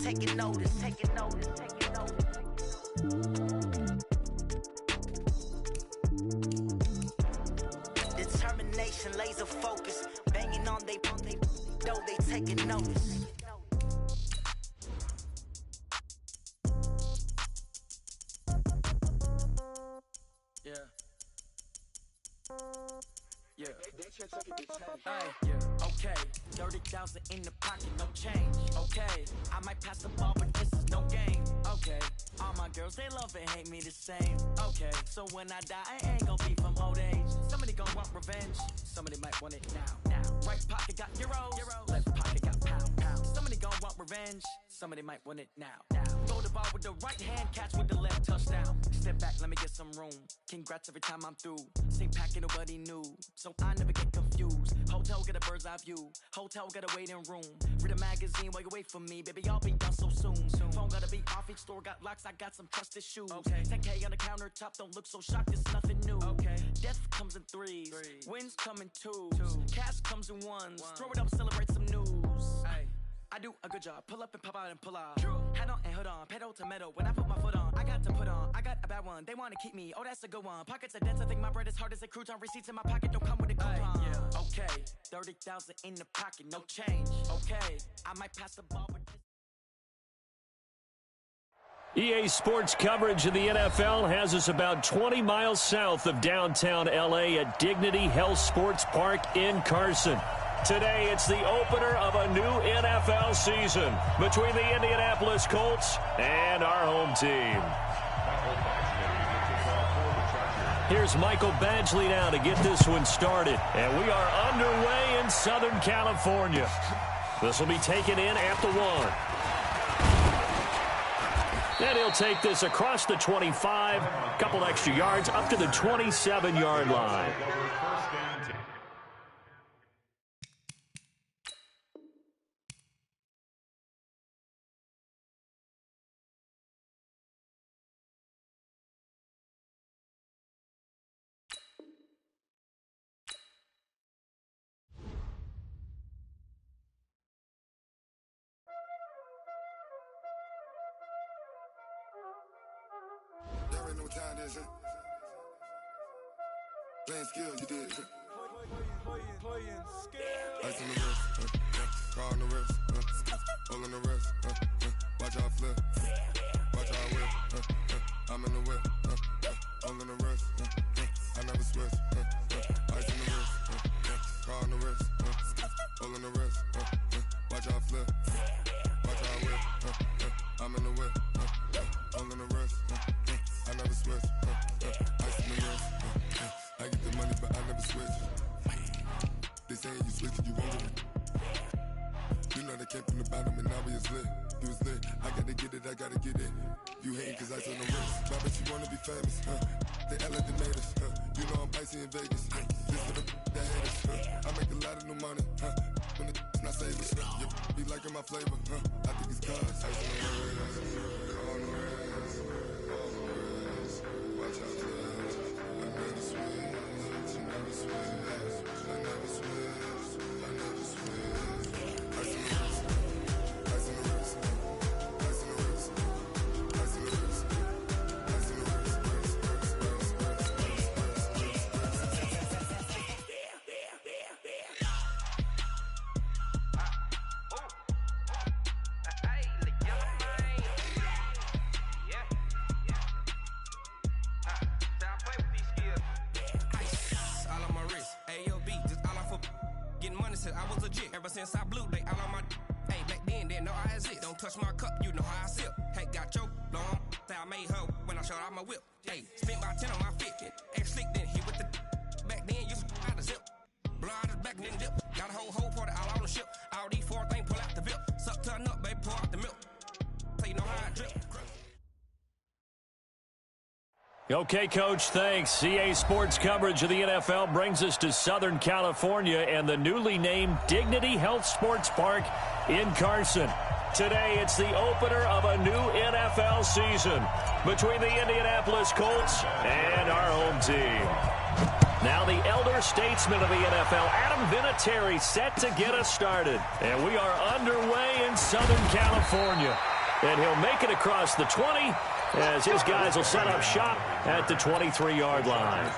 taking notice, taking notice, taking notice. Determination, laser focus, banging on they know they taking notice. Yeah. Yeah. Yeah. Okay. 30,000 in the pocket, no change. Okay. I might pass the ball, but this is no game. Okay. All my girls, they love and hate me the same. Okay. So when I die, I ain't gonna be from old age. Somebody gonna want revenge. Somebody might want it now. Right pocket got euros. Left pocket got pound. Somebody gonna want revenge. Somebody might want it now. Throw the ball with the right hand, catch with the left, touchdown. Step back, let me get some room. Congrats every time I'm through. Same packet, nobody knew, so I never get confused. Hotel get a bird's eye view. Hotel got a waiting room. Read a magazine while you wait for me, baby. I'll be done so soon. Phone gotta be off, each store got locks. I got some trusted shoes. Okay. 10K on the countertop, don't look so shocked. It's nothing new. Okay. Death comes in threes. Wins come in twos. Cash comes in ones. Throw it up, celebrate some news. Ay. I do a good job. Pull up and pop out and pull out. Head on and hood on. Pedal to metal. When I put my foot on, I got to put on. I got a bad one. They want to keep me. Oh, that's a good one. Pockets are dense. I think my bread is hard as a crouton. Receipts in my pocket don't come with a coupon. Yeah. Okay. 30,000 in the pocket. No change. Okay. I might pass the ball, but EA Sports coverage of the NFL has us about 20 miles south of downtown LA at Dignity Health Sports Park in Carson. Today, it's the opener of a new NFL season between the Indianapolis Colts and our home team. Here's Michael Badgley now to get this one started. And we are underway in Southern California. This will be taken in at the 1. And he'll take this across the 25, couple extra yards up to the 27-yard line. You already know what time it is, huh? Playing skill, you did. Playing skill. Ice on the wrist, car on the wrist, hole on the wrist, watch out flip, watch out whip, I'm in the whip, hole on the wrist, I never switch, ice on the wrist, car on the wrist, hole on the wrist, watch out flip, watch out whip, I'm in the whip, hole on the wrist, I never switch, ice in the wrist, I get the money but I never switch. They saying you switch and you won't get it. You know they came from the bottom and now we is lit. You was lit, I gotta get it, I gotta get it. You hating cause ice on the wrist, but I bet you wanna be famous, They elevated us, you know I'm icy in Vegas, This for the that haters, I make a lot of new money, When it's not savers, You be liking my flavor, I think it's cause ice on the wrist, on the wrist, watch out for this, I never switch, I never switch, I never switch, I never switch, ice on the wrist, ice on the wrist, ice on the wrist, ice on the wrist, ice on the I was legit. Ever since I blew, they all on my hey, back then, didn't know I exist. Don't touch my cup, you know how I sip. Hey, got your long, say I made her when I showed out my whip. Hey, spent my 10 on my fit. Ex slick, then hit with the back then, you out the zip. Blow out his back, then dip. Got a whole party all on the ship. All these four things, pull out the VIP. Suck, turn up, baby, pour out the milk. So you know how I drip. Okay, Coach, thanks. EA Sports coverage of the NFL brings us to Southern California and the newly named Dignity Health Sports Park in Carson. Today, it's the opener of a new NFL season between the Indianapolis Colts and our home team. Now the elder statesman of the NFL, Adam Vinatieri, set to get us started. And we are underway in Southern California. and he'll make it across the 20 as his guys will set up shop at the 23-yard line.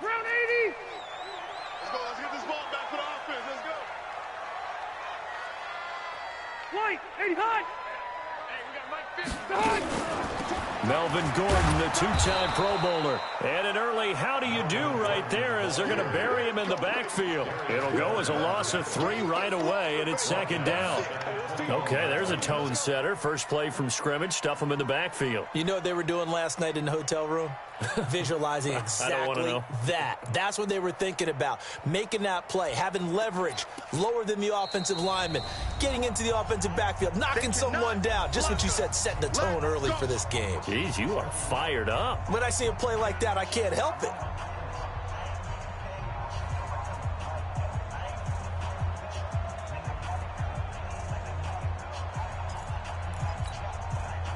Round 80. Let's go. Let's get this ball back for the offense. Let's go. White, 80 high. Hey, we got Mike Fitz. Melvin Gordon, the two-time Pro Bowler. And an early how do you do right there as they're going to bury him in the backfield. It'll go as a loss of 3 right away, and it's second down. Okay, there's a tone setter. First play from scrimmage, stuff him in the backfield. You know what they were doing last night in the hotel room? Visualizing exactly that. That's what they were thinking about. Making that play, having leverage, lower than the offensive lineman, getting into the offensive backfield, knocking someone down. Just what you said, setting the tone early for this game. Jeez, you are fired up. When I see a play like that, I can't help it.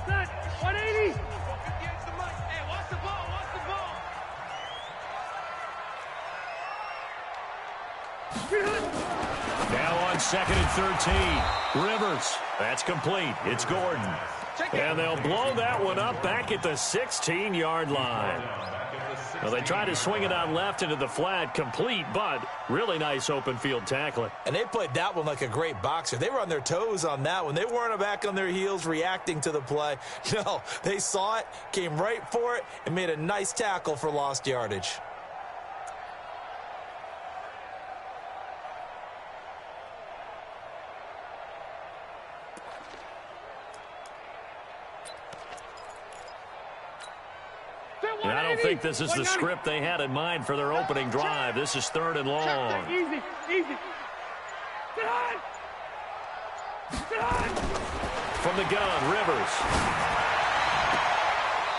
Set, 180. Hey, watch the ball, watch the ball. Now on 2nd and 13. Rivers. That's complete. It's Gordon. And they'll blow that one up back at the 16-yard line. Well, they tried to swing it out left into the flat, complete, but really nice open field tackling. And they played that one like a great boxer. They were on their toes on that one. They weren't back on their heels reacting to the play. No, they saw it, came right for it, and made a nice tackle for lost yardage. And I don't think this is the script they had in mind for their opening drive. This is 3rd and long. Easy, easy. Sit on. Sit on. From the gun, Rivers.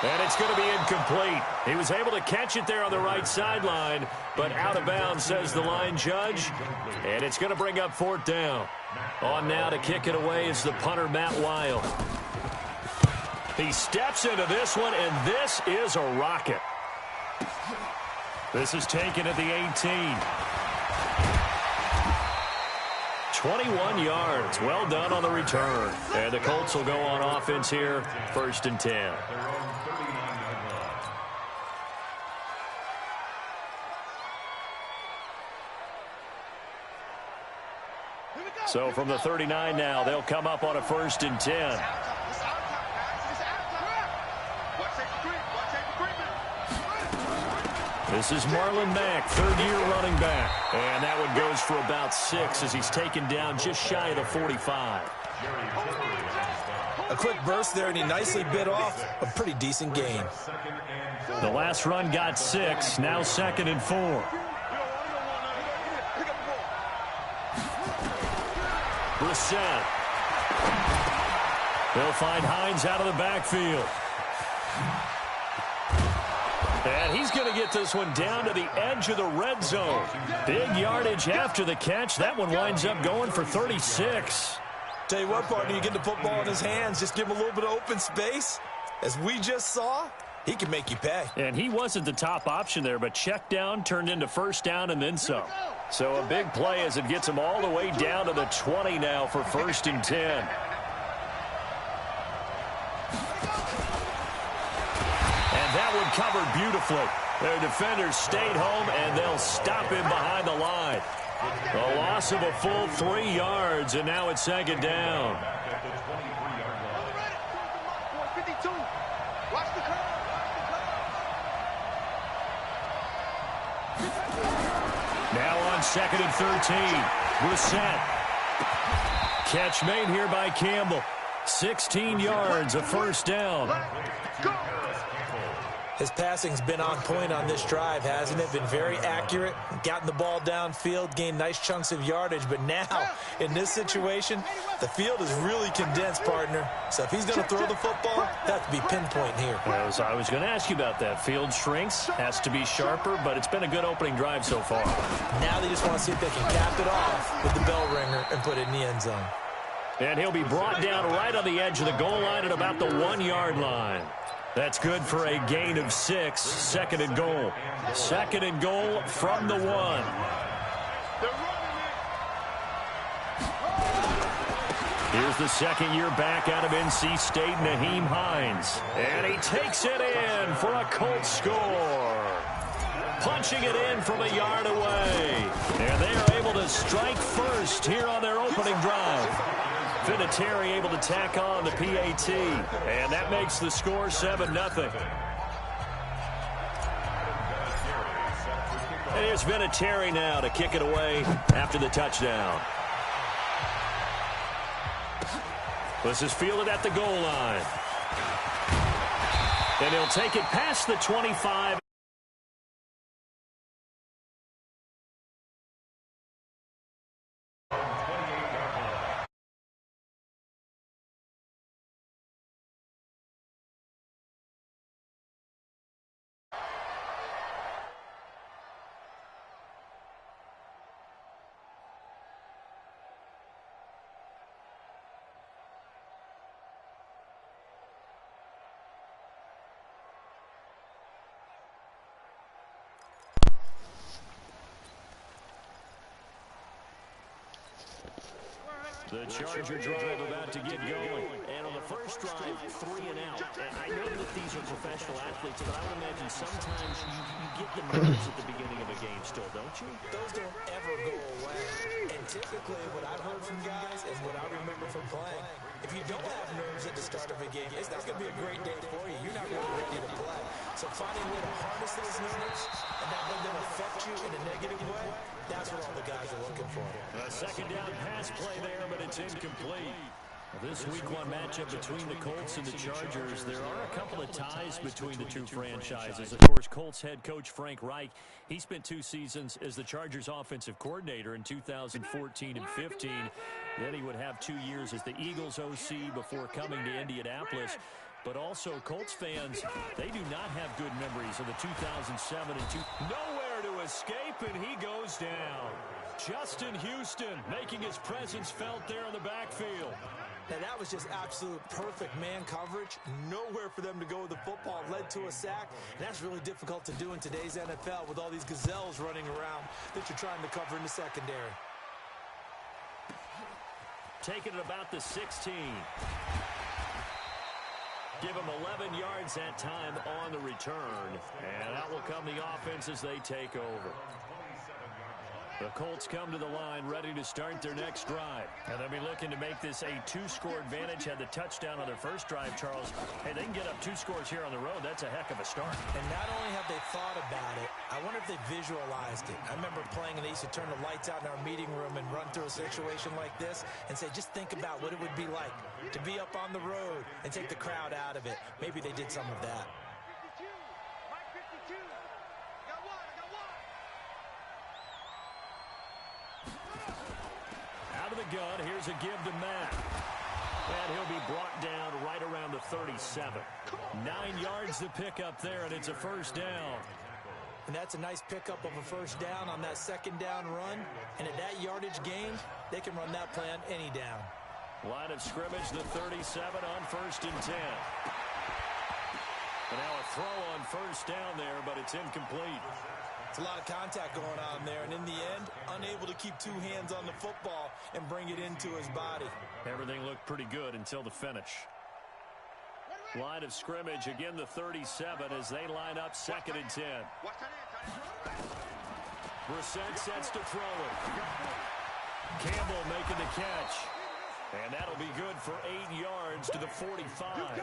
And it's going to be incomplete. He was able to catch it there on the right sideline, but out of bounds, says the line judge. And it's going to bring up 4th down. On now to kick it away is the punter, Matt Weil. He steps into this one, and this is a rocket. This is taken at the 18. 21 yards. Well done on the return. And the Colts will go on offense here, 1st and 10. So from the 39 now, they'll come up on a 1st and 10. This is Marlon Mack, 3rd-year running back. And that one goes for about 6 as he's taken down just shy of the 45. A quick burst there, and he nicely bit off a pretty decent gain. The last run got 6, now 2nd and 4. Brissett. They'll find Hines out of the backfield. And he's going to get this one down to the edge of the red zone. Big yardage after the catch. That one winds up going for 36. Tell you what, partner, you get the football in his hands, just give him a little bit of open space. As we just saw, he can make you pay. And he wasn't the top option there, but check down turned into 1st down and then some. So a big play as it gets him all the way down to the 20 now for 1st and 10. That one covered beautifully. Their defenders stayed home, and they'll stop him behind the line. A loss of a full 3 yards, and now it's 2nd down. Now on 2nd and 13. Brissett. Catch made here by Campbell. 16 yards, a 1st down. His passing's been on point on this drive, hasn't it? Been very accurate, gotten the ball downfield, gained nice chunks of yardage. But now, in this situation, the field is really condensed, partner. So if he's going to throw the football, that has to be pinpoint here. Well, I was going to ask you about that. Field shrinks, has to be sharper, but it's been a good opening drive so far. Now they just want to see if they can cap it off with the bell ringer and put it in the end zone. And he'll be brought down right on the edge of the goal line at about the 1-yard line. That's good for a gain of 6. Second and goal. Second and goal from the 1. Here's the second-year back out of NC State, Nyheim Hines. And he takes it in for a Colts score. Punching it in from a yard away. And they are able to strike first here on their opening drive. Vinatieri able to tack on the PAT, and that makes the score 7-0. And here's Vinatieri now to kick it away after the touchdown. This is fielded at the goal line. And he'll take it past the 25. The Charger drive about to get going. And on the first drive, 3 and out. And I know that these are professional athletes, but I would imagine sometimes you get the nerves at the beginning of a game still, don't you? Those don't ever go away. And typically what I've heard from guys and what I remember from playing, if you don't have nerves at the start of a game, it's not going to be a great day for you. You're not really ready to play. So finding a way to harness those nerves and not let them affect you in a negative way, that's what all the guys are looking for. A second down pass play there, but it's incomplete. This Week 1 matchup between the Colts and the Chargers, there are a couple of ties between the two franchises. Of course, Colts head coach Frank Reich, he spent 2 seasons as the Chargers offensive coordinator in 2014 and 15. Then he would have 2 years as the Eagles OC before coming to Indianapolis. But also, Colts fans, they do not have good memories of the 2007 and 2. Nowhere to escape, and he goes down. Justin Houston making his presence felt there in the backfield. Now, that was just absolute perfect man coverage. Nowhere for them to go with the football. Led to a sack. And that's really difficult to do in today's NFL with all these gazelles running around that you're trying to cover in the secondary. Taking it about the 16. Give him 11 yards that time on the return. And out will come the offense as they take over. The Colts come to the line ready to start their next drive. And they'll be looking to make this a 2-score advantage. Had the touchdown on their first drive, Charles. Hey, they can get up 2 scores here on the road. That's a heck of a start. And not only have they thought about it, I wonder if they visualized it. I remember playing and they used to turn the lights out in our meeting room and run through a situation like this and say, just think about what it would be like to be up on the road and take the crowd out of it. Maybe they did some of that. Out of the gun, here's a give to Matt. And he'll be brought down right around the 37. 9 yards to pick up there, and it's a first down. And that's a nice pickup of a first down on that second down run. And at that yardage gain, they can run that play on any down. Line of scrimmage, the 37 on 1st and 10. And now a throw on first down there, but it's incomplete. It's a lot of contact going on there, and in the end, unable to keep 2 hands on the football and bring it into his body. Everything looked pretty good until the finish. Line of scrimmage, again the 37 as they line up 2nd and 10. Brissett sets to throw it. Campbell making the catch. And that'll be good for 8 yards to the 45.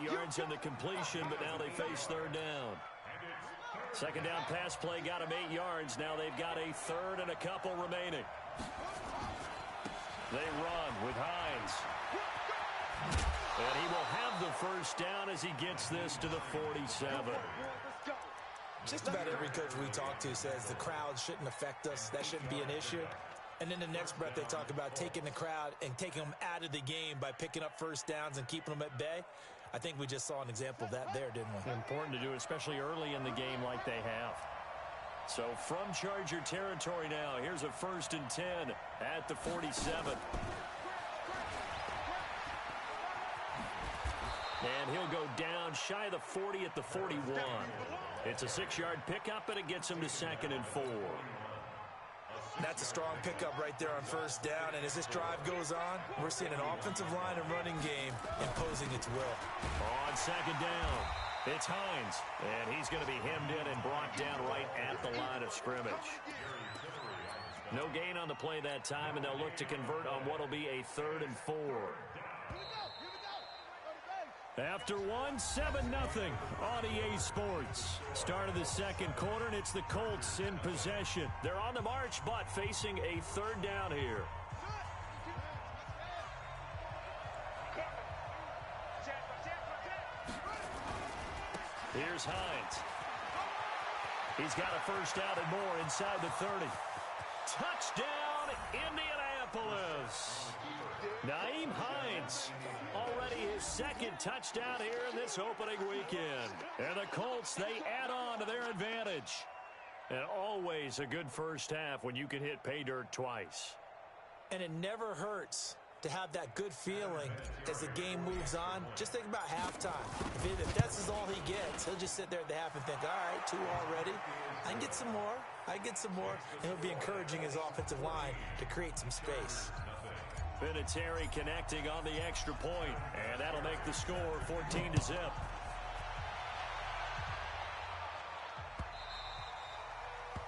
8 yards in the completion, but now they face 3rd down. Second down pass play got them 8 yards. Now they've got a 3rd and a couple remaining. They run with Hines. And he will have the first down as he gets this to the 47. Just about every coach we talk to says the crowd shouldn't affect us. That shouldn't be an issue. And then the next breath they talk about taking the crowd and taking them out of the game by picking up first downs and keeping them at bay. I think we just saw an example of that there, didn't we? Important to do, especially early in the game like they have. So from Charger territory now, here's a 1st and 10 at the 47. And he'll go down shy of the 40 at the 41. It's a 6-yard pickup, and it gets him to 2nd and 4. That's a strong pickup right there on first down. And as this drive goes on, we're seeing an offensive line and running game imposing its will. On 2nd down, it's Hines. And he's going to be hemmed in and brought down right at the line of scrimmage. No gain on the play that time, and they'll look to convert on what will be a 3rd and 4. After 7-0 on EA Sports. Start of the second quarter, and it's the Colts in possession. They're on the march, but facing a 3rd down here. Here's Hines. He's got a first down and more inside the 30. Touchdown, Indianapolis. Nyheim Hines, already his 2nd touchdown here in this opening weekend. And the Colts, they add on to their advantage. And always a good first half when you can hit pay dirt twice. And it never hurts to have that good feeling as the game moves on. Just think about halftime. If that's all he gets, he'll just sit there at the half and think, all right, 2 already. I can get some more. I get some more. And he'll be encouraging his offensive line to create some space. Vinatieri connecting on the extra point, and that'll make the score 14-0.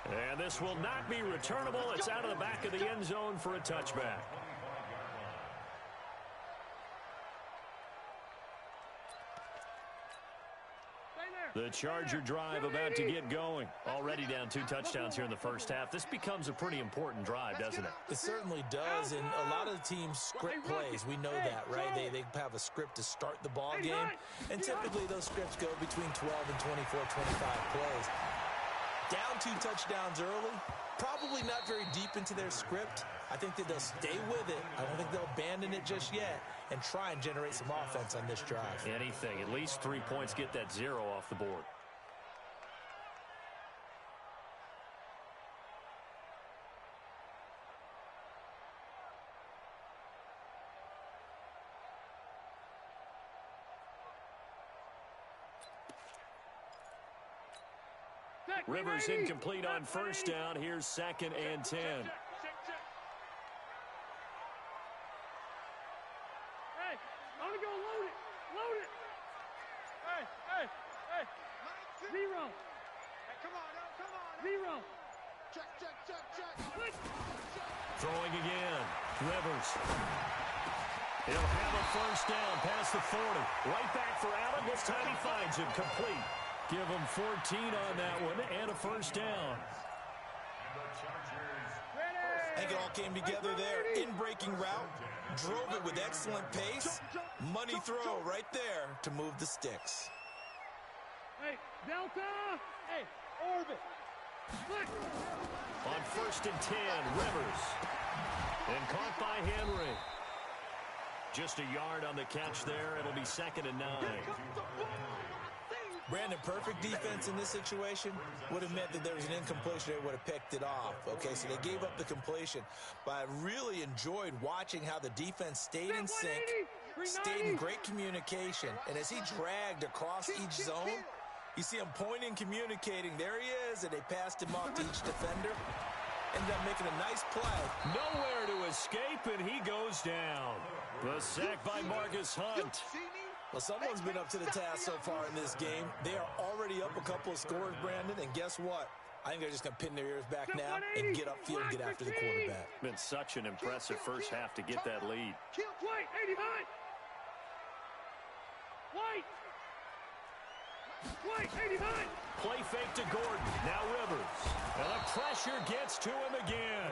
And this will not be returnable. It's out of the back of the end zone for a touchback. The Charger drive about to get going. Already down 2 touchdowns here in the first half. This becomes a pretty important drive, doesn't it? It certainly does, and a lot of the teams script plays. We know that, right? They have a script to start the ball game, and typically those scripts go between 12 and 24, 25 plays. Down 2 touchdowns early, probably not very deep into their script. I think that they'll stay with it. I don't think they'll abandon it just yet and try and generate some offense on this drive. Anything. At least 3 points, get that 0 off the board. Rivers incomplete on first down. Here's 2nd and 10. Hey, I'm gonna go load it. Load it. Hey. 0. Hey, come on. 0. Check. Throwing again. Rivers. He'll have a first down past the 40. Right back for Allen. This time he finds him complete. Give him 14 on that one and a first down. I think it all came together there. In-breaking route. Drove it with excellent pace. Money throw right there to move the sticks. Hey, Delta. Hey, orbit. Split. On 1st and 10, Rivers. And caught by Henry. Just a yard on the catch there. It'll be 2nd and 9. Brandon, perfect defense in this situation would have meant that there was an incompletion. They would have picked it off. Okay, so they gave up the completion. But I really enjoyed watching how the defense stayed in sync, stayed in great communication. And as he dragged across each zone, you see him pointing, communicating. There he is, and they passed him off to each defender. Ended up making a nice play. Nowhere to escape, and he goes down. The sack by Marcus Hunt. Well, someone's been up to the task so far in this game. They are already up a couple of scores, Brandon, and guess what? I think they're just going to pin their ears back now and get upfield and get after the quarterback. Been such an impressive first half to get that lead. White, 89. White, 89. Play fake to Gordon. Now Rivers. And the pressure gets to him again.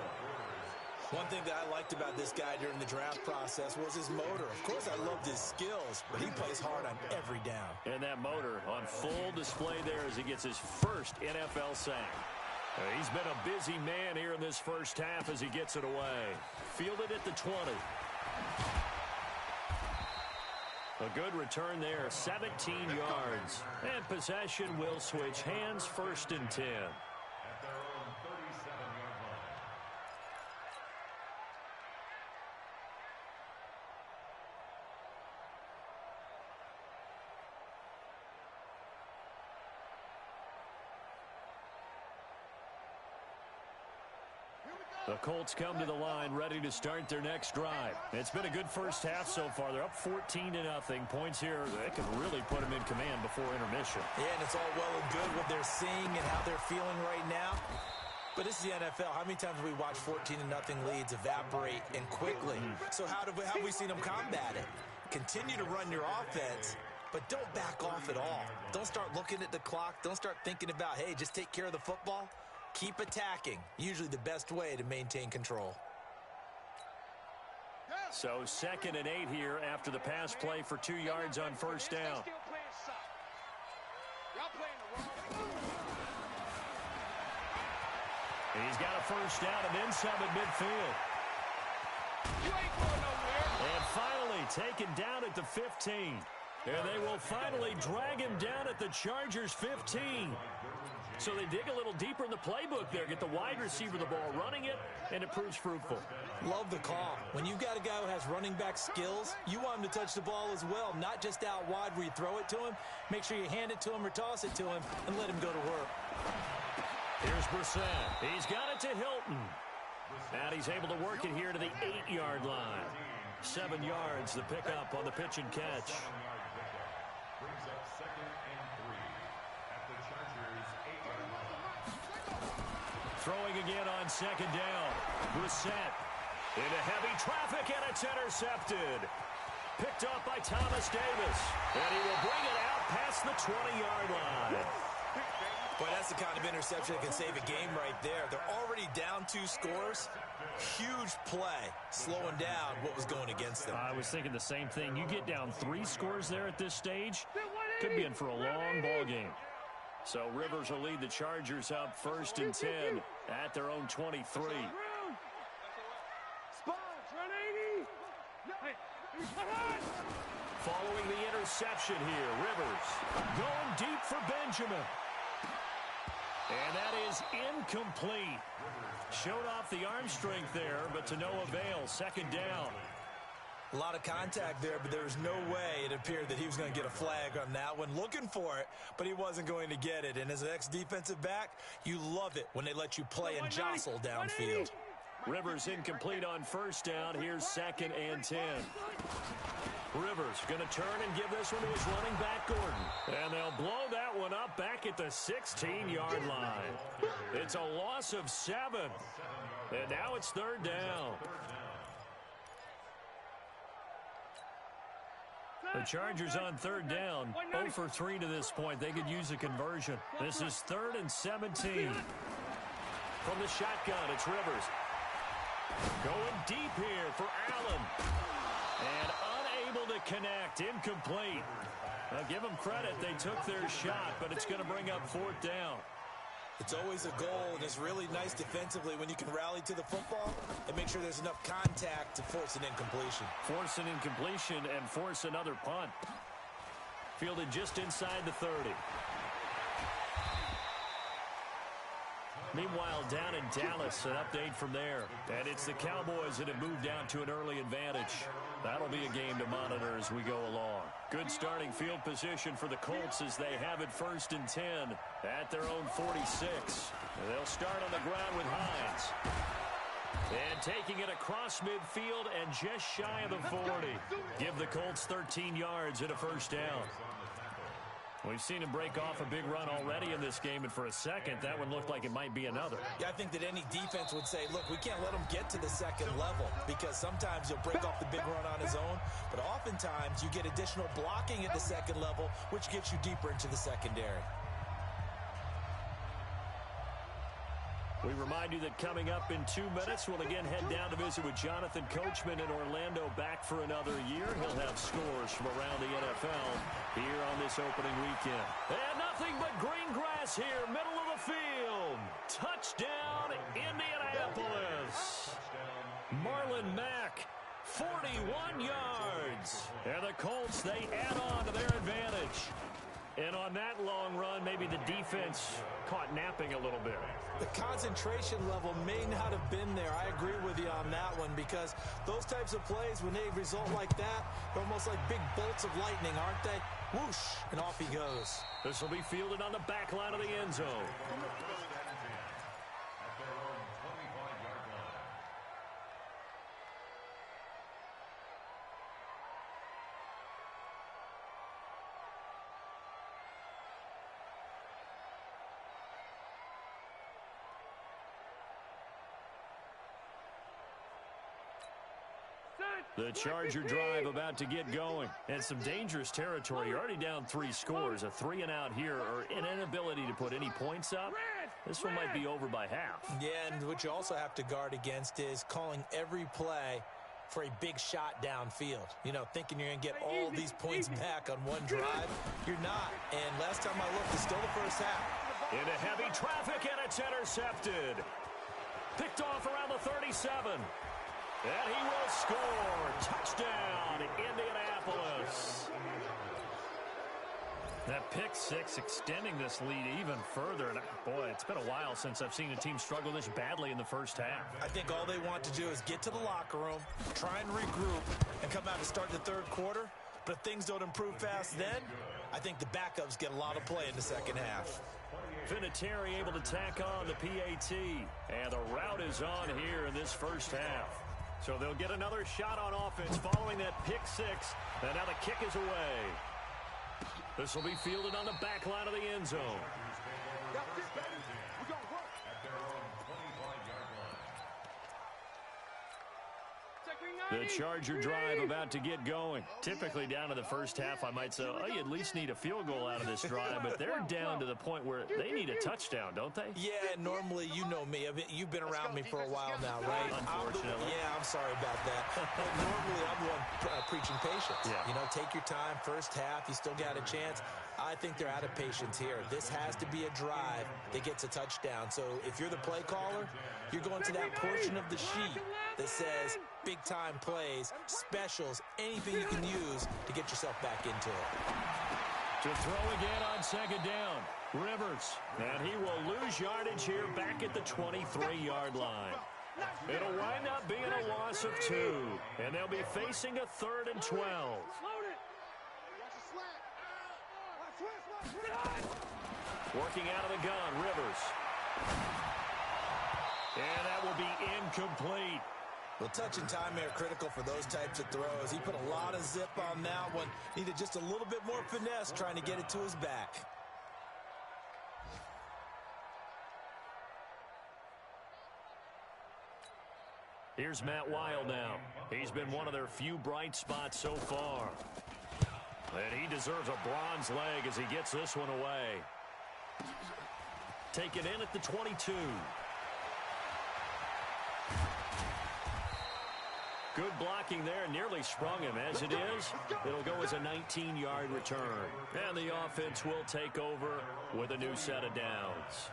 One thing that I liked about this guy during the draft process was his motor. Of course, I loved his skills, but he plays hard on every down. And that motor on full display there as he gets his first NFL sack. He's been a busy man here in this first half as he gets it away. Fielded at the 20. A good return there, 17 yards. And possession will switch hands, 1st and 10. The Colts come to the line ready to start their next drive. It's been a good first half so far. They're up 14-0. Points here, they can really put them in command before intermission. Yeah, and it's all well and good what they're seeing and how they're feeling right now. But this is the NFL. How many times have we watched 14-0 leads evaporate and quickly? So how have we seen them combat it? Continue to run your offense, but don't back off at all. Don't start looking at the clock. Don't start thinking about, hey, just take care of the football. Keep attacking. Usually the best way to maintain control. So 2nd and 8 here after the pass play for 2 yards on 1st down. He's got a 1st down and then some at midfield. And finally taken down at the 15. And they will finally drag him down at the Chargers' 15. So they dig a little deeper in the playbook there, get the wide receiver the ball, running it, and it proves fruitful. Love the call. When you've got a guy who has running back skills, you want him to touch the ball as well, not just out wide where you throw it to him. Make sure you hand it to him or toss it to him and let him go to work. Here's Brissett. He's got it to Hilton. And he's able to work it here to the 8-yard line. 7 yards, the pickup on the pitch and catch. Throwing again on 2nd down. Brissett into heavy traffic, and it's intercepted. Picked up by Thomas Davis. And he will bring it out past the 20-yard line. Boy, that's the kind of interception that can save a game right there. They're already down 2 scores. Huge play, slowing down what was going against them. I was thinking the same thing. You get down 3 scores there at this stage, could be in for a long ball game. So Rivers will lead the Chargers up 1st and 10 at their own 23. Following the interception here, Rivers going deep for Benjamin. And that is incomplete. Showed off the arm strength there, but to no avail. 2nd down. A lot of contact there, but there was no way it appeared that he was going to get a flag on that one. Looking for it, but he wasn't going to get it. And as an ex-defensive back, you love it when they let you play and jostle downfield. Rivers incomplete on 1st down. Here's 2nd and 10. Rivers going to turn and give this one to his running back, Gordon. And they'll blow that one up back at the 16-yard line. It's a loss of 7. And now it's 3rd down. The Chargers on 3rd down, 0 for 3 to this point. They could use a conversion. This is 3rd and 17. From the shotgun, it's Rivers. Going deep here for Allen. And unable to connect, incomplete. Now give them credit, they took their shot, but it's going to bring up 4th down. It's always a goal, and it's really nice defensively when you can rally to the football and make sure there's enough contact to force an incompletion. Force an incompletion and force another punt. Fielded just inside the 30. Meanwhile, down in Dallas, an update from there. And it's the Cowboys that have moved down to an early advantage. That'll be a game to monitor as we go along. Good starting field position for the Colts as they have it 1st and 10 at their own 46. And they'll start on the ground with Hines. And taking it across midfield and just shy of the 40. Give the Colts 13 yards and a 1st down. We've seen him break off a big run already in this game, and for a second, that one looked like it might be another. Yeah, I think that any defense would say, look, we can't let him get to the 2nd level because sometimes he'll break off the big run on his own, but oftentimes you get additional blocking at the 2nd level, which gets you deeper into the secondary. We remind you that coming up in 2 minutes, we'll again head down to visit with Jonathan Coachman in Orlando, back for another year. He'll have scores from around the NFL here on this opening weekend. And nothing but green grass here, middle of the field. Touchdown, Indianapolis. Marlon Mack, 41 yards. And the Colts, they add on to their advantage. And on that long run, maybe the defense caught napping a little bit. The concentration level may not have been there. I agree with you on that one, because those types of plays, when they result like that, they're almost like big bolts of lightning, aren't they? Whoosh, and off he goes. This will be fielded on the back line of the end zone. The Charger drive about to get going. And some dangerous territory. You're already down 3 scores. A 3-and-out here, or an inability to put any points up. This one might be over by half. Yeah, and what you also have to guard against is calling every play for a big shot downfield. You know, thinking you're going to get all these points back on one drive. You're not. And last time I looked, it's still the first half. Into heavy traffic, and it's intercepted. Picked off around the 37. And he will score. Touchdown, Indianapolis. That pick six extending this lead even further. And boy, it's been a while since I've seen a team struggle this badly in the first half. I think all they want to do is get to the locker room, try and regroup, and come out to start the third quarter. But if things don't improve fast then, I think the backups get a lot of play in the second half. Vinatieri able to tack on the PAT. And the route is on here in this first half. So they'll get another shot on offense following that pick six. And now the kick is away. This will be fielded on the back line of the end zone. The Charger drive about to get going. Typically down to the first half, I might say, oh, you at least need a field goal out of this drive. But they're down to the point where they need a touchdown, don't they? Yeah, normally, you know me. You've been around me for a while now, right? Unfortunately. I'm sorry about that. But normally, I'm the one preaching patience. Yeah. You know, take your time. First half, you still got a chance. I think they're out of patience here. This has to be a drive that gets a touchdown. So if you're the play caller, you're going to that portion of the sheet that says big-time plays, specials, anything you can use to get yourself back into it. To throw again on second down, Rivers. And he will lose yardage here back at the 23-yard line. It'll wind up being a loss of 2. And they'll be facing a 3rd and 12. Working out of the gun, Rivers. And that will be incomplete. Well, touch and time are critical for those types of throws. He put a lot of zip on that one. Needed just a little bit more finesse trying to get it to his back. Here's Matt Wild now. He's been one of their few bright spots so far. And he deserves a bronze leg as he gets this one away. Taken in at the 22. Good blocking there, nearly sprung him. As it is, it'll go as a 19-yard return. And the offense will take over with a new set of downs.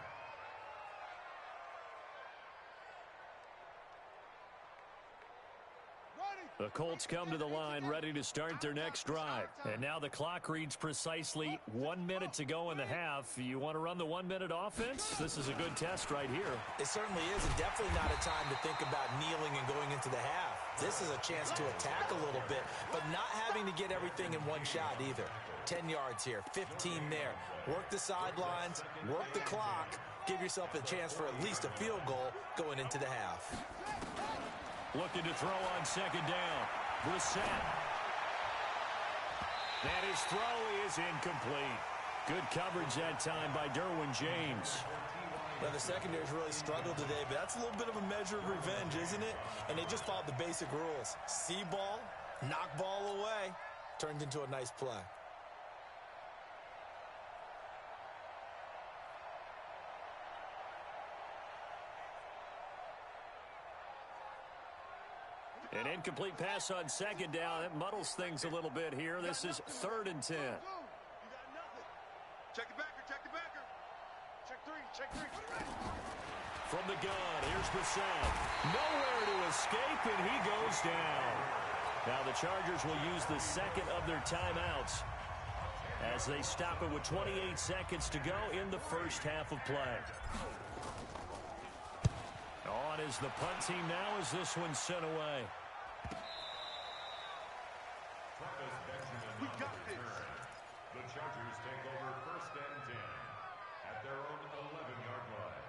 The Colts come to the line ready to start their next drive. And now the clock reads precisely 1 minute to go in the half. You want to run the 1 minute offense? This is a good test right here. It certainly is, and definitely not a time to think about kneeling and going into the half. This is a chance to attack a little bit, but not having to get everything in one shot either. 10 yards here, 15 there. Work the sidelines, work the clock, give yourself a chance for at least a field goal going into the half. Looking to throw on second down. Brissett. And his throw is incomplete. Good coverage that time by Derwin James. Now, the secondary's really struggled today, but that's a little bit of a measure of revenge, isn't it? And they just followed the basic rules. See ball, knock ball away. Turned into a nice play. An incomplete pass on second down. That muddles things a little bit here. This is 3rd and 10. You got nothing. Check the backer, check the backer. Check three. From the gun, here's Bissell. Nowhere to escape, and he goes down. Now the Chargers will use the second of their timeouts as they stop it with 28 seconds to go in the first half of play. On is the punt team now as this one's sent away. We got this. The Chargers take over 1st and 10 at their own 11-yard line.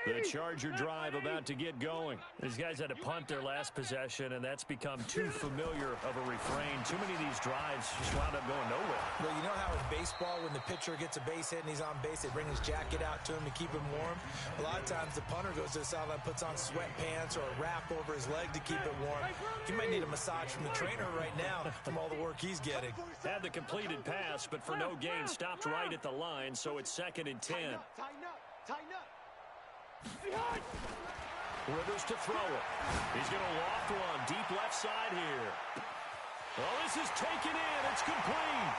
The Charger drive about to get going. These guys had to punt their last possession, and that's become too familiar of a refrain. Too many of these drives just wound up going nowhere. Well, you know how in baseball, when the pitcher gets a base hit and he's on base, they bring his jacket out to him to keep him warm? A lot of times the punter goes to the sideline, puts on sweatpants or a wrap over his leg to keep it warm. He might need a massage from the trainer right now from all the work he's getting. Had the completed pass, but for no gain, stopped right at the line, so it's 2nd and 10. Tighten up. Rivers to throw it. He's going to loft one deep left side here. Oh, this is taken in. It's complete.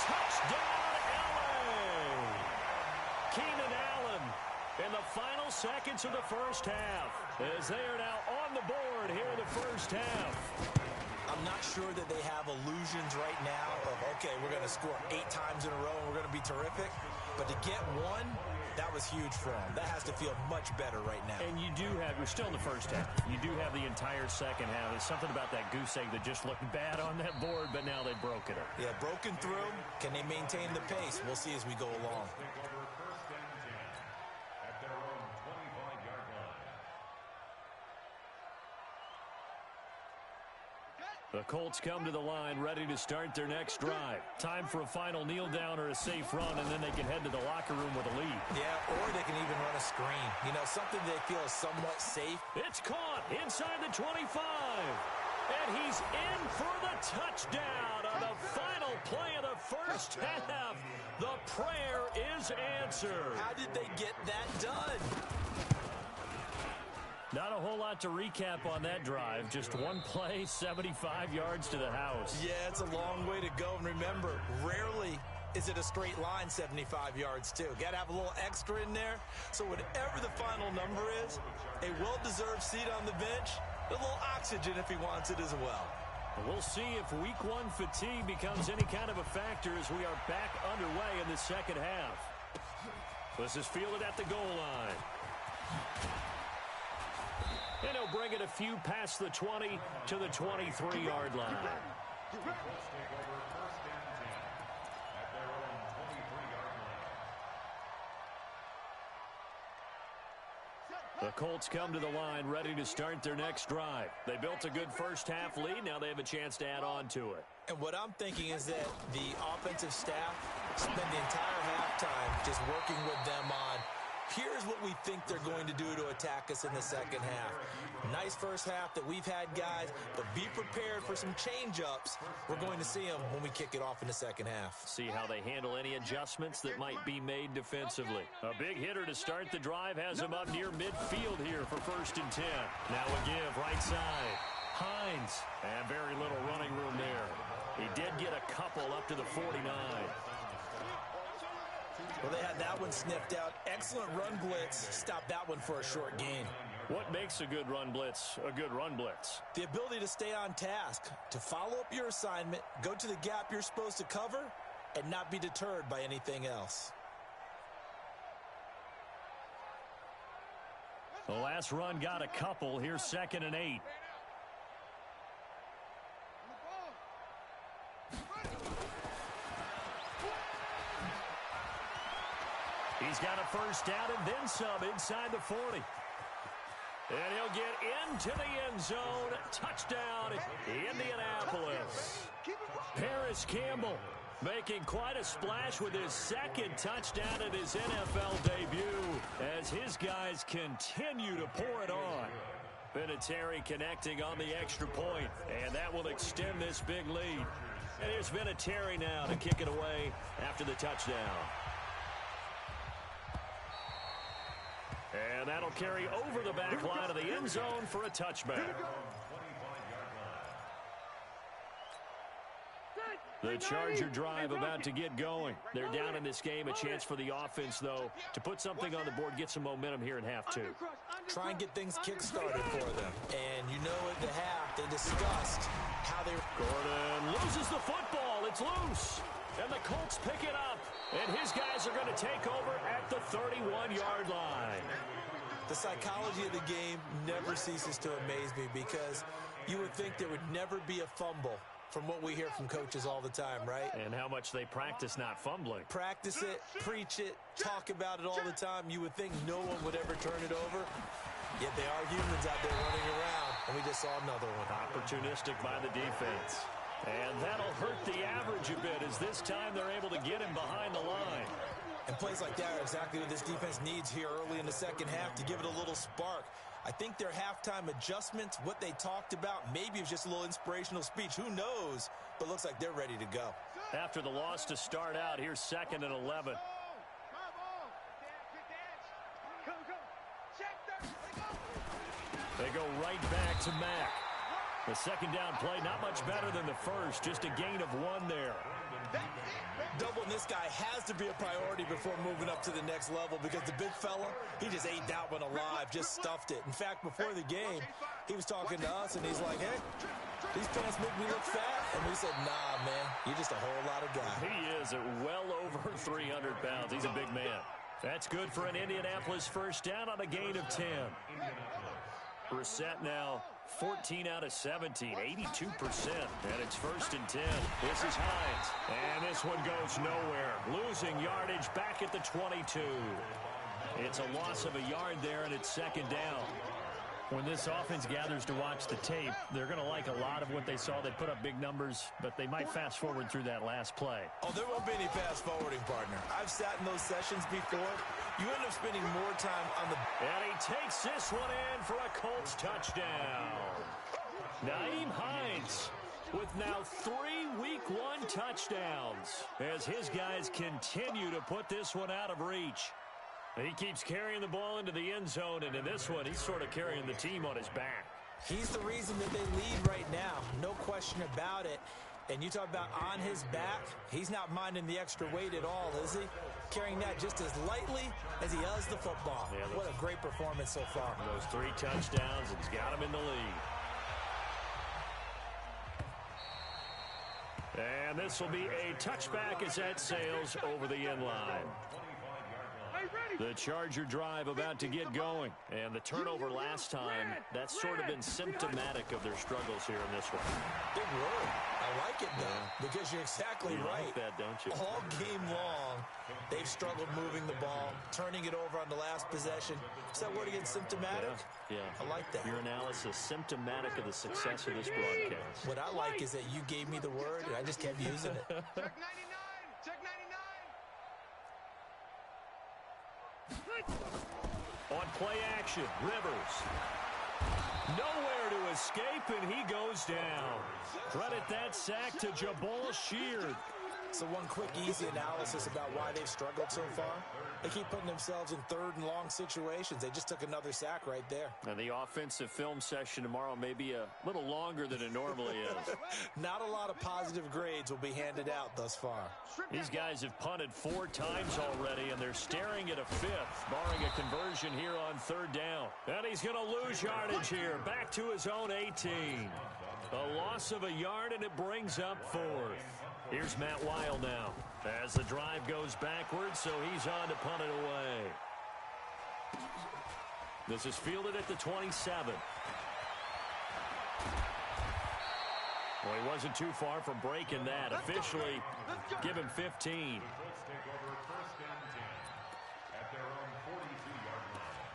Touchdown, LA. Keenan Allen in the final seconds of the first half as they are now on the board here in the first half. I'm not sure that they have illusions right now of, okay, we're going to score 8 times in a row and we're going to be terrific. But to get one, that was huge for them. That has to feel much better right now. And you do have, we're still in the first half. You do have the entire second half. There's something about that goose egg that just looked bad on that board, but now they've broken it. Yeah, broken through. Can they maintain the pace? We'll see as we go along. The Colts come to the line ready to start their next drive. Time for a final kneel down or a safe run, and then they can head to the locker room with a lead. Yeah, or they can even run a screen. You know, something they feel is somewhat safe. It's caught inside the 25. And he's in for the touchdown on the final play of the first half. The prayer is answered. How did they get that done? Not a whole lot to recap on that drive. Just one play, 75 yards to the house. Yeah, it's a long way to go. And remember, rarely is it a straight line 75 yards, too. Got to have a little extra in there. So whatever the final number is, a well-deserved seat on the bench, a little oxygen if he wants it as well. We'll see if week one fatigue becomes any kind of a factor as we are back underway in the second half. This is fielded at the goal line. And he'll bring it a few past the 20 to the 23-yard line. The Colts come to the line ready to start their next drive. They built a good first half lead. Now they have a chance to add on to it. And what I'm thinking is that the offensive staff spend the entire halftime just working with them on, here's what we think they're going to do to attack us in the second half. Nice first half that we've had, guys, but be prepared for some change-ups. We're going to see them when we kick it off in the second half. See how they handle any adjustments that might be made defensively. A big hitter to start the drive has him up near midfield here for 1st and 10. Now a give right side. Hines, and very little running room there. He did get a couple up to the 49. Well, they had that one sniffed out. Excellent run blitz. Stopped that one for a short gain. What makes a good run blitz a good run blitz? The ability to stay on task, to follow up your assignment, go to the gap you're supposed to cover, and not be deterred by anything else. The last run got a couple. Here's 2nd and 8. He's got a first down and then some inside the 40. And he'll get into the end zone. Touchdown, Indianapolis. Paris Campbell Making quite a splash with his second touchdown at his NFL debut as his guys continue to pour it on. Vinatieri connecting on the extra point, and that will extend this big lead. And here's Vinatieri now to kick it away after the touchdown. And that'll carry over the back line of the end zone for a touchback. The Charger drive about to get going. They're down in this game. A chance for the offense, though, to put something on the board, get some momentum here in half two. Try and get things kick-started for them. And you know at the half, they discussed how they... Gordon loses the football. It's loose. And the Colts pick it up. And his guys are going to take over at the 31-yard line. The psychology of the game never ceases to amaze me because you would think there would never be a fumble from what we hear from coaches all the time, right? And how much they practice not fumbling. Practice it, preach it, talk about it all the time. You would think no one would ever turn it over. Yet they are humans out there running around, and we just saw another one. Opportunistic by the defense. And that'll hurt the average a bit as this time they're able to get him behind the line. And plays like that are exactly what this defense needs here early in the second half to give it a little spark. I think their halftime adjustments, what they talked about, maybe it was just a little inspirational speech. Who knows? But looks like they're ready to go. After the loss to start out, here's 2nd and 11. They go right back to Mack. The second down play, not much better than the first, just a gain of 1 there. Doubling this guy has to be a priority before moving up to the next level because the big fella, he just ate that one alive, just stuffed it. In fact, before the game, he was talking to us, and he's like, hey, these pants make me look fat. And we said, nah, man, you're just a whole lot of guy. He is at well over 300 pounds. He's a big man. That's good for an Indianapolis first down on a gain of 10. Brissett now 14 out of 17, 82%, and it's 1st and 10. This is Hines, and this one goes nowhere. Losing yardage back at the 22. It's a loss of a yard there, and it's 2nd down. When this offense gathers to watch the tape, they're going to like a lot of what they saw. They put up big numbers, but they might fast forward through that last play. Oh, there won't be any fast forwarding, partner. I've sat in those sessions before. You end up spending more time on the... And he takes this one in for a Colts touchdown. Nyheim Hines with now 3 Week 1 touchdowns as his guys continue to put this one out of reach. He keeps carrying the ball into the end zone, and in this one, he's sort of carrying the team on his back. He's the reason that they lead right now. No question about it. And you talk about on his back, he's not minding the extra weight at all, is he? Carrying that just as lightly as he does the football. Yeah, what a great performance so far. Those 3 touchdowns, and he's got him in the lead. And this will be a touchback as that sails over the end line. The Charger drive about to get going. And the turnover last time, that's sort of been symptomatic of their struggles here in this one. Big word. I like it, though, because you're exactly right. Like that, don't you? All game long, they've struggled moving the ball, turning it over on the last possession. Is that word again, symptomatic? Yeah. I like that. Your analysis, symptomatic of the success of this broadcast. What I like is that you gave me the word, and I just kept using it. Check 99! Check 99! On play action, Rivers. Nowhere to escape, and he goes down. Credit that sack to Jabal Sheard. So one quick, easy analysis about why they've struggled so far. They keep putting themselves in 3rd and long situations. They just took another sack right there. And the offensive film session tomorrow may be a little longer than it normally is. Not a lot of positive grades will be handed out thus far. These guys have punted 4 times already, and they're staring at a 5th, barring a conversion here on 3rd down. And he's going to lose yardage here, back to his own 18. A loss of a yard, and it brings up 4th. Here's Matt Weil now as the drive goes backwards, so he's on to punt it away. This is fielded at the 27. Well, he wasn't too far from breaking that. Officially, give him 15. Colts take over 1st and 10 at their own 42-yard line.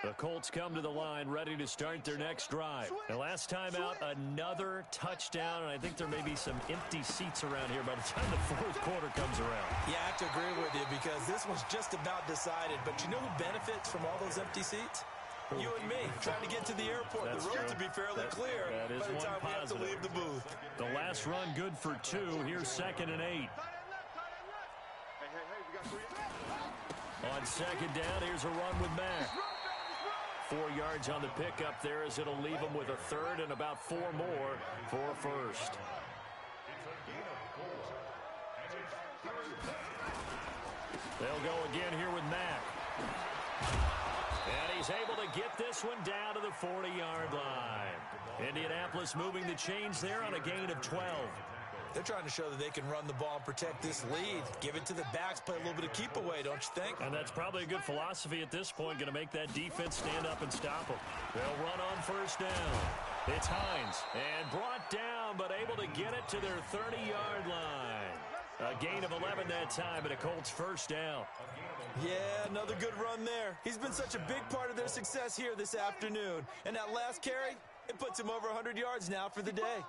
The Colts come to the line ready to start their next drive. And last time out, another touchdown, and I think there may be some empty seats around here by the time the fourth quarter comes around. Yeah, I have to agree with you because this one's just about decided. But you know who benefits from all those empty seats? You and me, trying to get to the airport. That's the road true. to be fairly clear that is by the one time we have to positive. leave the booth. The last run good for 2. Here's 2nd and 8. Hey, we got 3. On 2nd down, here's a run with Mack. 4 yards on the pickup there as it'll leave them with a 3rd and about 4 more for a first. They'll go again here with Mack. And he's able to get this one down to the 40-yard line. Indianapolis moving the chains there on a gain of 12. They're trying to show that they can run the ball and protect this lead. Give it to the backs, play a little bit of keep away, don't you think? And that's probably a good philosophy at this point, going to make that defense stand up and stop them. They'll run on first down. It's Hines, and brought down, but able to get it to their 30-yard line. A gain of 11 that time, and a Colts first down. Yeah, another good run there. He's been such a big part of their success here this afternoon. And that last carry, it puts him over 100 yards now for the day.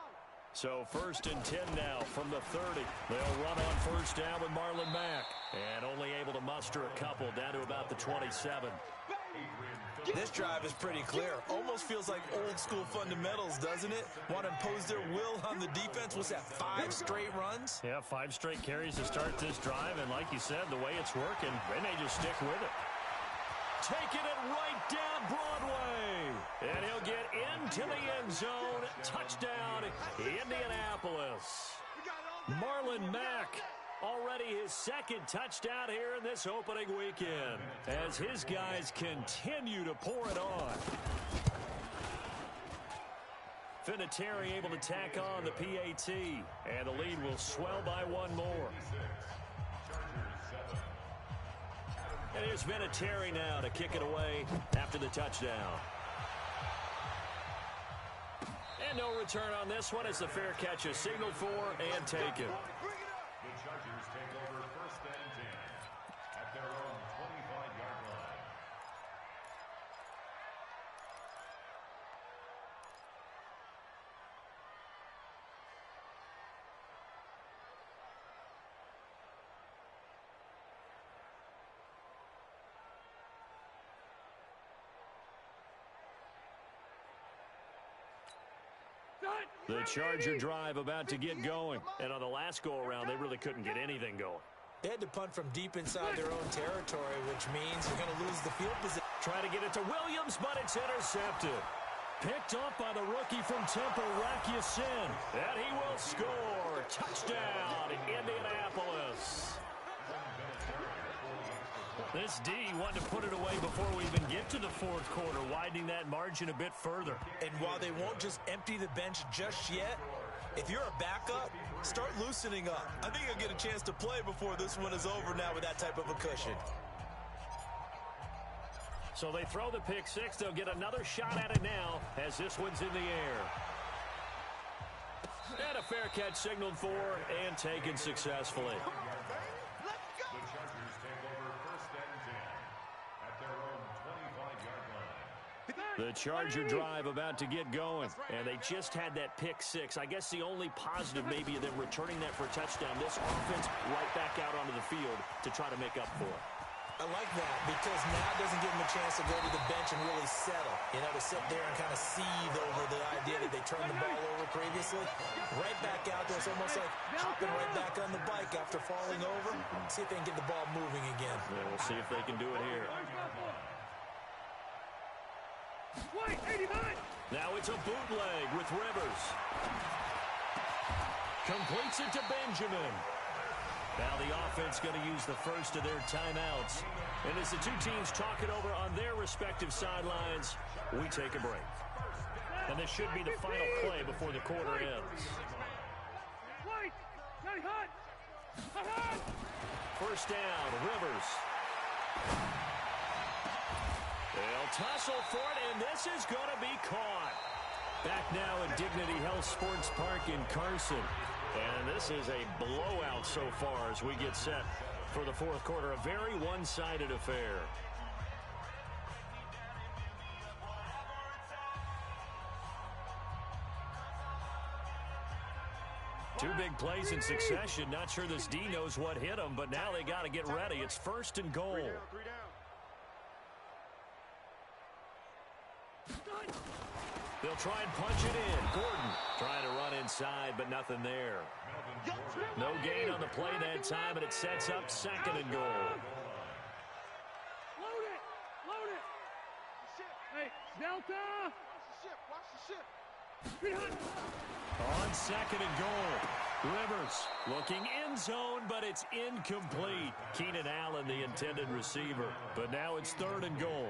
So 1st and 10 now from the 30. They'll run on first down with Marlon Mack. And only able to muster a couple down to about the 27. This drive is pretty clear. Almost feels like old school fundamentals, doesn't it? Want to impose their will on the defense. What's that, 5 straight runs? Yeah, 5 straight carries to start this drive. And like you said, the way it's working, they may just stick with it. Taking it right down Broadway. And he'll get into the end zone. Touchdown, Indianapolis. Marlon Mack, already his 2nd touchdown here in this opening weekend, as his guys continue to pour it on. Vinatieri able to tack on the PAT, and the lead will swell by 1 more. And here's Vinatieri now to kick it away after the touchdown. And no return on this one as the fair catch is signaled for and taken. The Chargers take over 1st and 10 at their own 25-yard line. The Charger drive about to get going. And on the last go-around, they really couldn't get anything going. They had to punt from deep inside their own territory, which means they're going to lose the field position. Try to get it to Williams, but it's intercepted. Picked off by the rookie from Temple, Rakiasin. And he will score. Touchdown, Indianapolis. This D wanted to put it away before we even get to the fourth quarter, widening that margin a bit further. And while they won't just empty the bench just yet, if you're a backup, start loosening up. I think you'll get a chance to play before this one is over now with that type of a cushion. So they throw the pick 6. They'll get another shot at it now as this one's in the air. And a fair catch signaled for and taken successfully. The Charger drive about to get going, and they just had that pick 6. I guess the only positive maybe of them returning that for a touchdown. This offense right back out onto the field to try to make up for it. I like that because now it doesn't give them a chance to go to the bench and really settle. You know, to sit there and kind of seethe over the idea that they turned the ball over previously. Right back out there. It's almost like hopping right back on the bike after falling over. See if they can get the ball moving again. Yeah, we'll see if they can do it here. Now it's a bootleg with Rivers. Completes it to Benjamin. Now the offense going to use the first of their timeouts. And as the two teams talk it over on their respective sidelines, we take a break. And this should be the final play before the quarter ends. First down, Rivers. They'll tussle for it, and this is going to be caught. Back now at Dignity Health Sports Park in Carson. And this is a blowout so far as we get set for the fourth quarter. A very one-sided affair. Two big plays in succession. Not sure this D knows what hit him, but now they got to get ready. It's 1st and goal. They'll try and punch it in. Gordon trying to run inside, but nothing there. No gain on the play that time, and it sets up 2nd and goal. Load it! Load it! Hey, Delta! Watch the ship! On 2nd and goal. Rivers looking end zone, but it's incomplete. Keenan Allen, the intended receiver. But now it's 3rd and goal.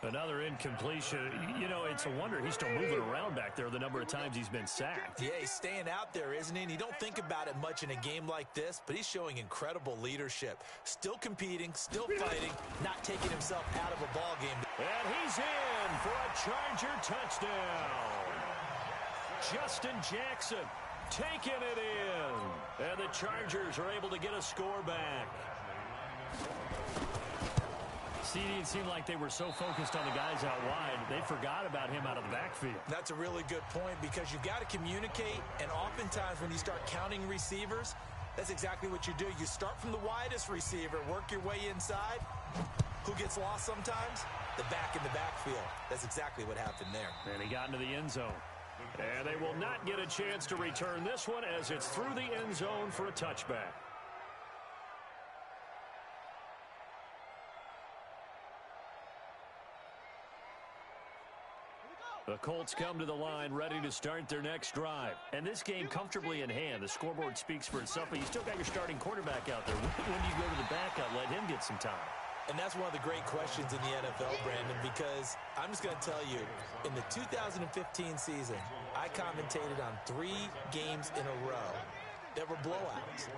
Another incompletion. You know, it's a wonder he's still moving around back there the number of times he's been sacked. Yeah, he's staying out there, isn't he? And you don't think about it much in a game like this, but he's showing incredible leadership. Still competing, still fighting, not taking himself out of a ball game. And he's in for a Charger touchdown. Justin Jackson taking it in. And the Chargers are able to get a score back. It seemed like they were so focused on the guys out wide, they forgot about him out of the backfield. That's a really good point because you've got to communicate, and oftentimes when you start counting receivers, that's exactly what you do. You start from the widest receiver, work your way inside. Who gets lost sometimes? The back in the backfield. That's exactly what happened there. And he got into the end zone. And they will not get a chance to return this one as it's through the end zone for a touchback. The Colts come to the line ready to start their next drive. And this game comfortably in hand. The scoreboard speaks for itself, but you still got your starting quarterback out there. When do you go to the backup, let him get some time? And that's one of the great questions in the NFL, Brandon, because I'm just going to tell you, in the 2015 season, I commentated on 3 games in a row that were blowouts.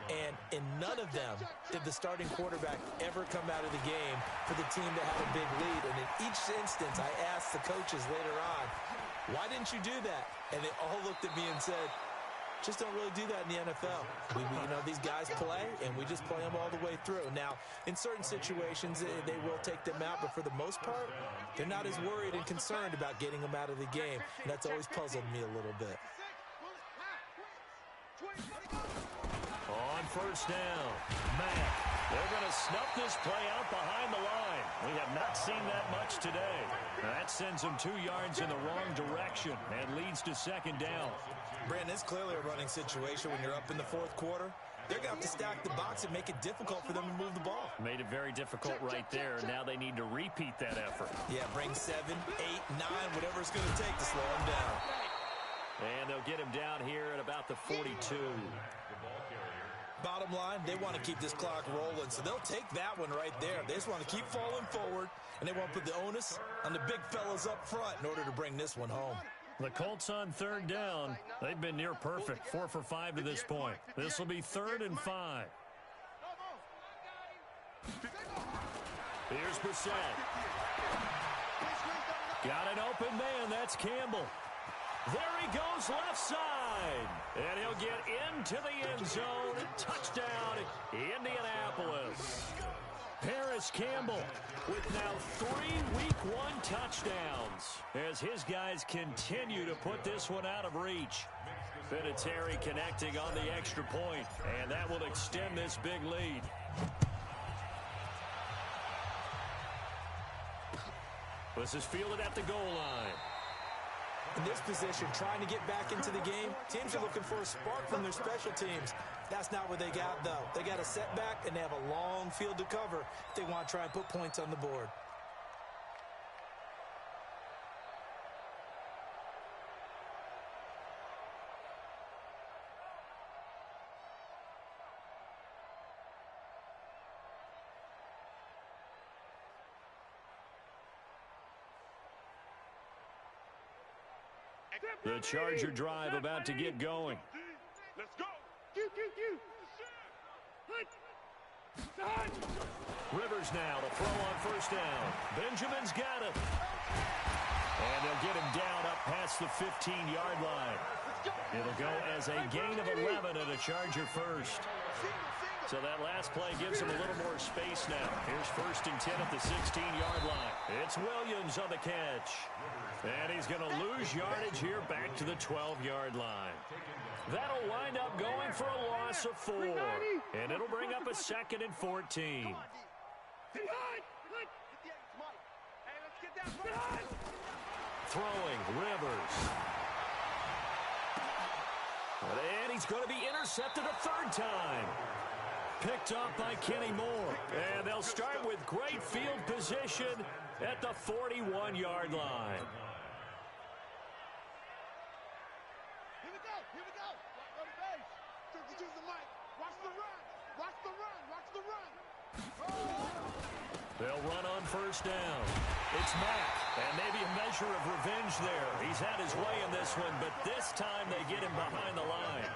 And in none of them did the starting quarterback ever come out of the game for the team that had a big lead. And in each instance, I asked the coaches later on, why didn't you do that? And they all looked at me and said, just don't really do that in the NFL. You know, these guys play, and we just play them all the way through. Now, in certain situations, they will take them out, but for the most part, they're not as worried and concerned about getting them out of the game. And that's always puzzled me a little bit. On 1st down, Mack. They're going to snuff this play out behind the line. We have not seen that much today. That sends them 2 yards in the wrong direction and leads to 2nd down. Brandon, it's clearly a running situation when you're up in the 4th quarter. They're going to have to stack the box and make it difficult for them to move the ball. Made it very difficult right there. Now they need to repeat that effort. Yeah, bring 7, 8, 9, whatever it's going to take to slow them down. And they'll get him down here at about the 42. Bottom line, they want to keep this clock rolling, so they'll take that one right there. They just want to keep falling forward, and they want to put the onus on the big fellas up front in order to bring this one home. The Colts on 3rd down. They've been near perfect, 4 for 5 to this point. This will be 3rd and 5. Here's Brissett. Got an open man. That's Campbell. There he goes left side. And he'll get into the end zone. Touchdown, Indianapolis. Paris Campbell with now 3 Week 1 touchdowns as his guys continue to put this one out of reach. Vinatieri connecting on the extra point, and that will extend this big lead. This is fielded at the goal line. In this position, trying to get back into the game, teams are looking for a spark from their special teams. That's not what they got, though. They got a setback, and they have a long field to cover if they want to try and put points on the board. The Charger drive about to get going. Let's go. Rivers now to throw on 1st down. Benjamin's got it. And they'll get him down up past the 15-yard line. It'll go as a gain of 11 and a Charger first. So that last play gives him a little more space now. Here's 1st and 10 at the 16-yard line. It's Williams on the catch. And he's going to lose yardage here back to the 12-yard line. That'll wind up going for a loss of 4. And it'll bring up a 2nd and 14. Throwing, Rivers. And he's going to be intercepted a 3rd time. Picked up by Kenny Moore. And they'll start with great field position at the 41-yard line. Here we go. On the base. 52's the mic. Watch the run. Watch the run. Watch the run. They'll run on 1st down. It's Mack, and maybe a measure of revenge there. He's had his way in this one, but this time they get him behind the line.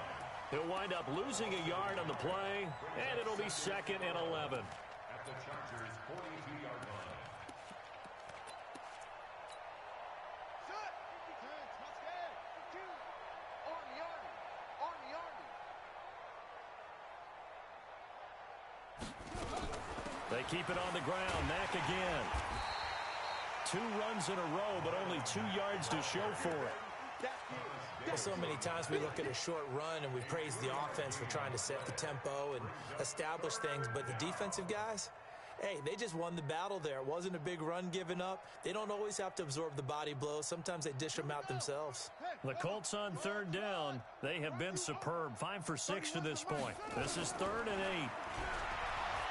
He'll wind up losing a yard on the play, and it'll be 2nd and 11. At the Chargers' 42-yard line. Shut. Touchdown. 2. Army. They keep it on the ground. Mack again. 2 runs in a row, but only 2 yards to show for it. So many times we look at a short run and we praise the offense for trying to set the tempo and establish things, but the defensive guys, hey, they just won the battle there. It wasn't a big run given up. They don't always have to absorb the body blows. Sometimes they dish them out themselves. The Colts on 3rd down. They have been superb. 5 for 6 to this point. This is 3rd and 8.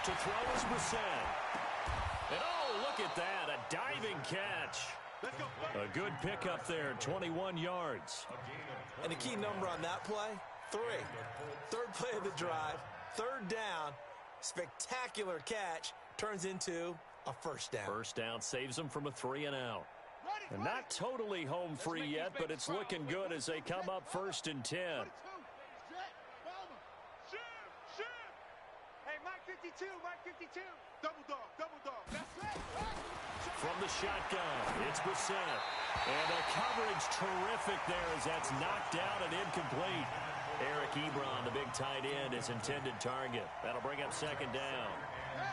To throw is Brissett. And oh, look at that, a diving catch. A good pickup there, 21 yards. And the key number on that play, 3. 3rd play of the drive, 3rd down, spectacular catch, turns into a 1st down. 1st down saves them from a 3 and out. And not totally home free yet, but it's looking good as they come up 1st and 10. Hey, Mike 52. Double dog. That's it. From the shotgun, it's Brissett. And the coverage terrific there as that's knocked down and incomplete. Eric Ebron, the big tight end, his intended target. That'll bring up 2nd down. I'm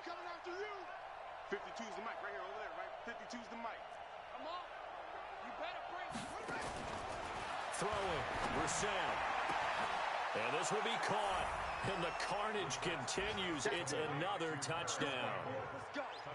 coming after you. 52's the mic right here over there, right? 52's the mic. Come on. You better bring. Throwing, Brissett. And this will be caught. And the carnage continues. It's another touchdown.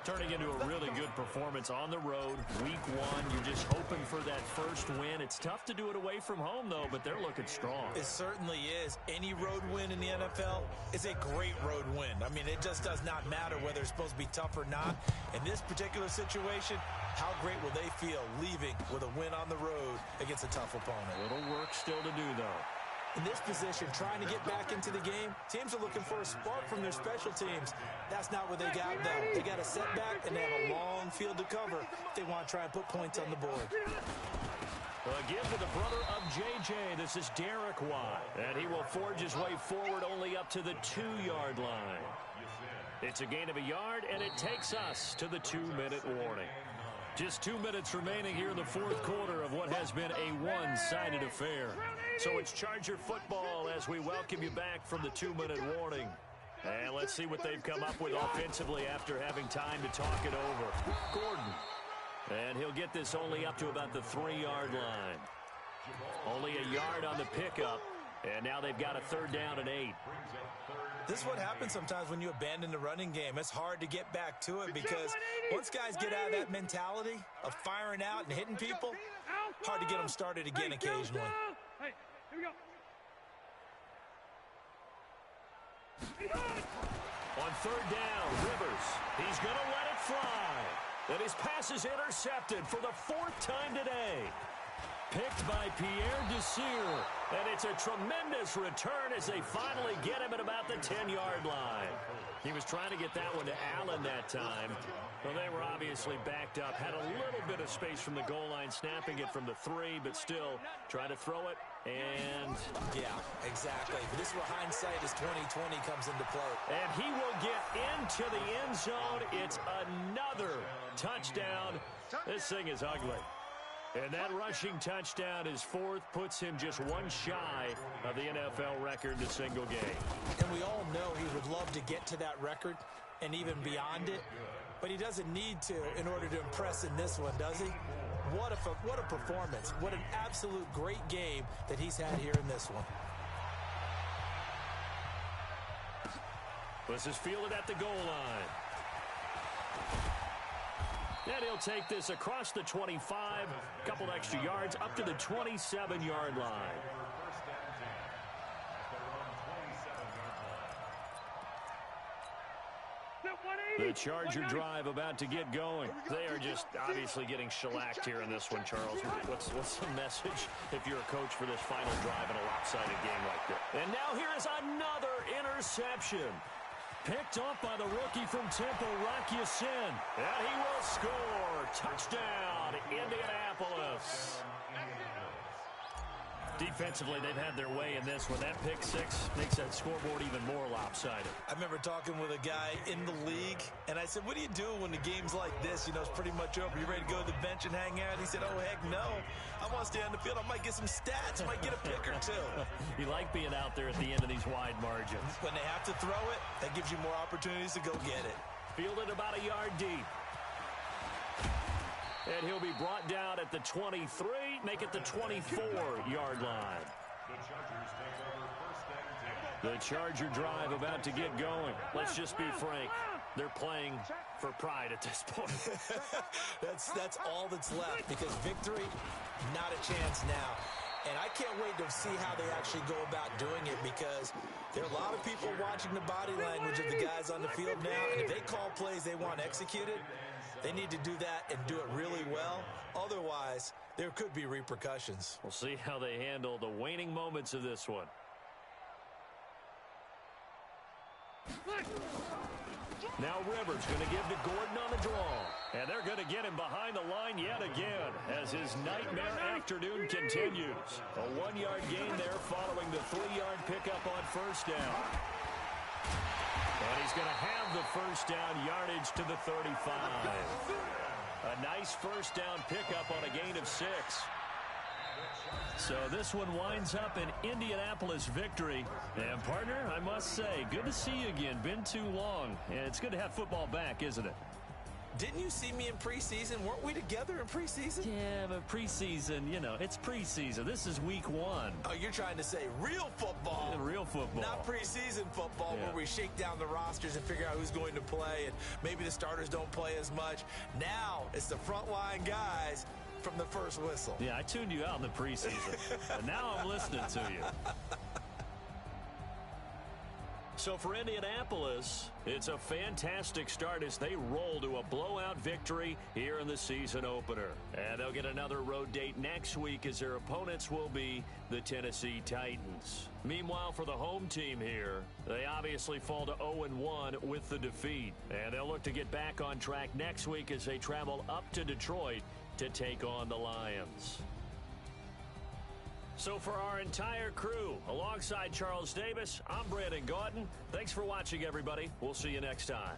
Turning into a really good performance on the road. Week 1, you're just hoping for that first win. It's tough to do it away from home, though, but they're looking strong. It certainly is. Any road win in the NFL is a great road win. I mean, it just does not matter whether it's supposed to be tough or not. In this particular situation, how great will they feel leaving with a win on the road against a tough opponent? A little work still to do, though. In this position, trying to get back into the game, teams are looking for a spark from their special teams. That's not what they got, though. They got a setback, and they have a long field to cover if they want to try and put points on the board. Again to the brother of J.J. This is Derek Watt, and he will forge his way forward only up to the 2-yard line. It's a gain of a yard, and it takes us to the 2-minute warning. Just 2 minutes remaining here in the 4th quarter of what has been a one-sided affair. So it's Charger football as we welcome you back from the 2-minute warning. And let's see what they've come up with offensively after having time to talk it over. Gordon. And he'll get this only up to about the 3-yard line. Only a yard on the pickup. And now they've got a 3rd down and 8. This is what happens sometimes when you abandon the running game. It's hard to get back to it because once guys get out of that mentality of firing out and hitting people, hard to get them started again occasionally. Hey, here we go. On 3rd down, Rivers. He's going to let it fly. And his pass is intercepted for the 4th time today. Picked by Pierre Desir. And it's a tremendous return as they finally get him at about the 10-yard line. He was trying to get that one to Allen that time. Well, they were obviously backed up. Had a little bit of space from the goal line, snapping it from the 3, but still trying to throw it. And yeah, exactly. But this is where hindsight is 20/20 comes into play. And he will get into the end zone. It's another touchdown. This thing is ugly. And that rushing touchdown, his fourth, puts him just one shy of the NFL record in a single game. And we all know he would love to get to that record and even beyond it, but he doesn't need to in order to impress in this one, does he? What a performance. What an absolute great game that he's had here in this one. This is fielded at the goal line. And he'll take this across the 25, a couple extra yards, up to the 27-yard line. The Charger drive about to get going. They are just obviously getting shellacked here in this one, Charles. What's the message if you're a coach for this final drive in a lopsided game like this? And now here is another interception. Picked off by the rookie from Temple, Rocky Sin. And he will score. Touchdown, Indianapolis. Defensively, they've had their way in this one. That pick six makes that scoreboard even more lopsided. I remember talking with a guy in the league, and I said, what do you do when the game's like this? You know, it's pretty much over. You ready to go to the bench and hang out? He said, oh, heck no. I want to stay on the field. I might get some stats. I might get a pick or two. You like being out there at the end of these wide margins. When they have to throw it, that gives you more opportunities to go get it. Fielded about a yard deep. And he'll be brought down at the 23, make it the 24-yard line. The Charger drive about to get going. Let's just be frank. They're playing for pride at this point. That's all that's left, because victory, not a chance now. And I can't wait to see how they actually go about doing it, because there are a lot of people watching the body language of the guys on the field now, and if they call plays they want executed, they need to do that and do it really well. Otherwise, there could be repercussions. We'll see how they handle the waning moments of this one. Now Rivers going to give to Gordon on the draw. And they're going to get him behind the line yet again as his nightmare afternoon continues. A 1-yard gain there following the 3-yard pickup on first down. And he's going to have the first down yardage to the 35. A nice first down pickup on a gain of 6. So this one winds up an Indianapolis victory. And, partner, I must say, good to see you again. Been too long. And it's good to have football back, isn't it? Didn't you see me in preseason? Weren't we together in preseason? Yeah, but preseason, you know, it's preseason. This is week 1. Oh, you're trying to say real football. Yeah, real football. Not preseason football, yeah, where we shake down the rosters and figure out who's going to play, and maybe the starters don't play as much. Now it's the frontline guys from the first whistle. Yeah, I tuned you out in the preseason. And now I'm listening to you. So for Indianapolis, it's a fantastic start as they roll to a blowout victory here in the season opener. And they'll get another road date next week as their opponents will be the Tennessee Titans. Meanwhile, for the home team here, they obviously fall to 0-1 with the defeat. And they'll look to get back on track next week as they travel up to Detroit to take on the Lions. So for our entire crew, alongside Charles Davis, I'm Brandon Gauton. Thanks for watching, everybody. We'll see you next time.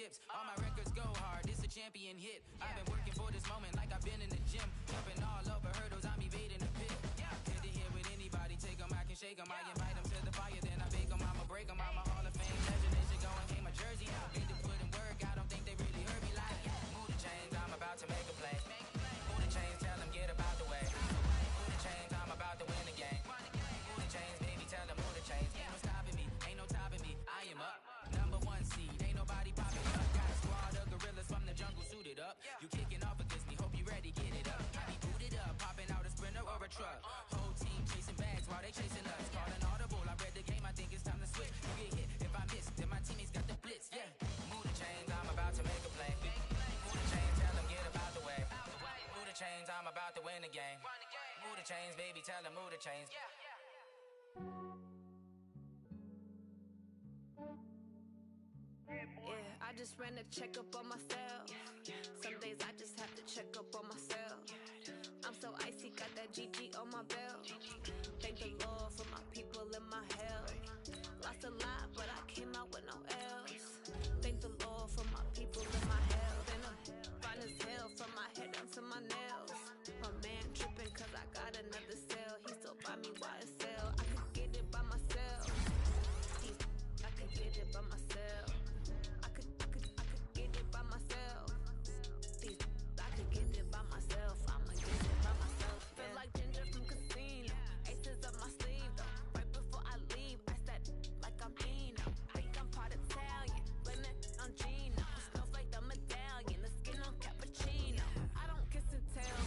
hips. All my records go hard, this a champion hit. I've been working for this moment like I've been in the gym. Jumping all over hurdles, I'm evading the pit. Head to head with anybody, take them, I can shake them. I invite them to the fire, then I bake them. I'ma break them, I'm a Hall of Fame legend. They should go and hang my jersey. Been to put in work, I don't think they really heard me like. Move the chains, I'm about to make a play. Move the chains, tell them get about the way. Move the chains, I'm about to win the game. Move the chains, baby, tell them move the chains. Ain't no stopping me, ain't no topping me. I am up, number one seed, ain't nobody popping up. Got a squad of gorillas from the jungle suited up. You kicking off against me, hope you ready, get it up. I be booted up, popping out a Sprinter or a truck. Whole team chasing bags while they chasing us. Calling audible, I read the game, I think it's time to switch. You get hit if I miss, then my teammates got the blitz, yeah. Move the chains, I'm about to make a play. Move the chains, tell them get about the way. Move the chains, I'm about to win the game. Move the chains, baby, tell them move the chains. Yeah, I just ran a checkup on myself. Some days I just have to check up on myself. I'm so icy, got that GG on my belt. Thank the Lord for my people in my health. Lost a lot, but I came out with no L's. Thank the Lord for my people in my health. And I'm fine as hell from my head down to my nails. My man tripping cause I got another cell. He still buy me YSL. I could get it by myself. I could get it by myself. I could get it by myself. I could get it by myself. I'ma get it by myself. Feel like Ginger from Casino. Aces up my sleeve though. Right before I leave, I said like I'm Dino. Think I'm part Italian, blame it on Gino. Snowflake the medallion, the skin on cappuccino. I don't kiss and tell.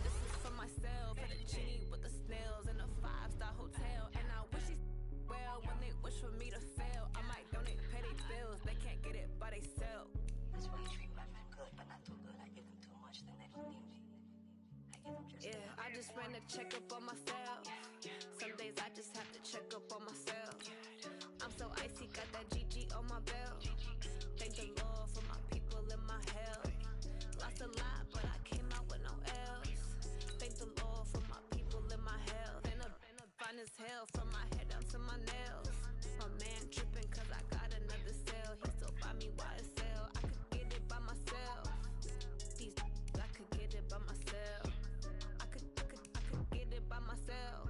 This is for myself. For the genie with the snails in a 5-star hotel. And I wish he's well when they wish for me to fail. I might donate, pay their bills. They can't get it by they sell. That's why you treat my friend good, but not too good. I give them too much, then they don't need me. I give them just yeah, I just ran a checkup on myself. Some days I just have to check up on myself. I'm so icy, got that GG on my belt. Thank the Lord for my people in my health. Lost a lot, but I came out with no L's. Thank the Lord for my people in my health. And I'm fine as hell from my head down to my nails. My man tripping cause I got another cell. He still buy me YSL. I could get it by myself. I could get it by myself. I could get it by myself.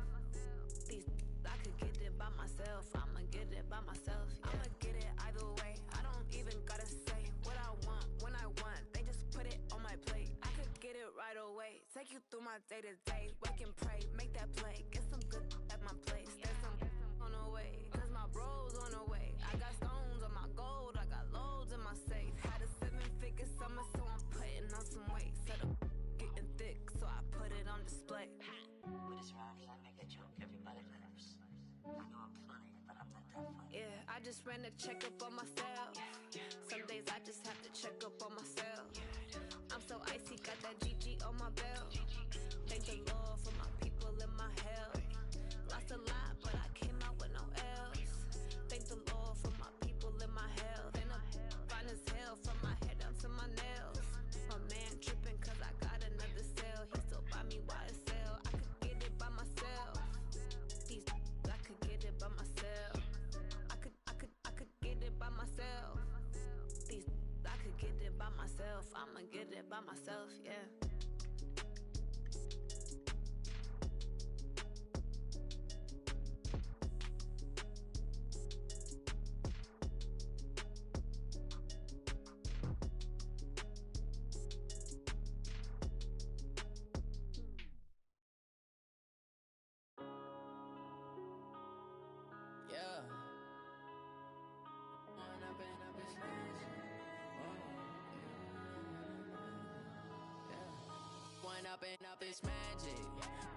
I could get it by myself. I'ma get it by myself. Yeah. I'ma get it either way. I don't even gotta say what I want when I want. They just put it on my plate. I could get it right away. Take you through my day to day. Wake and pray, make that play. Get some good at my place. There's some on the way, cause my bros on the way. I got stones on my gold. I got loads in my safe. Had a 7-figure summer, so I'm putting on some weight. Set up getting thick, so I put it on display. With this rhyme, I make a joke, everybody laughs. I know I'm funny, but I'm not that funny. Yeah, I just ran a checkup on myself. Some days I just have to check up on myself. I'm so icy, got that GG on my belt. Thank the Lord for my people in my health. Lost a lot, but I came out with no L's. Thank the Lord for my people in my health. And I'm fine as hell from my head down to my nails. My man tripping cause I got another cell. He still buy me YSL. I could get it by myself. I could get it by myself. I could get it by myself. I could get it by myself. I'ma get it by myself, yeah. Yeah. One up and up is magic.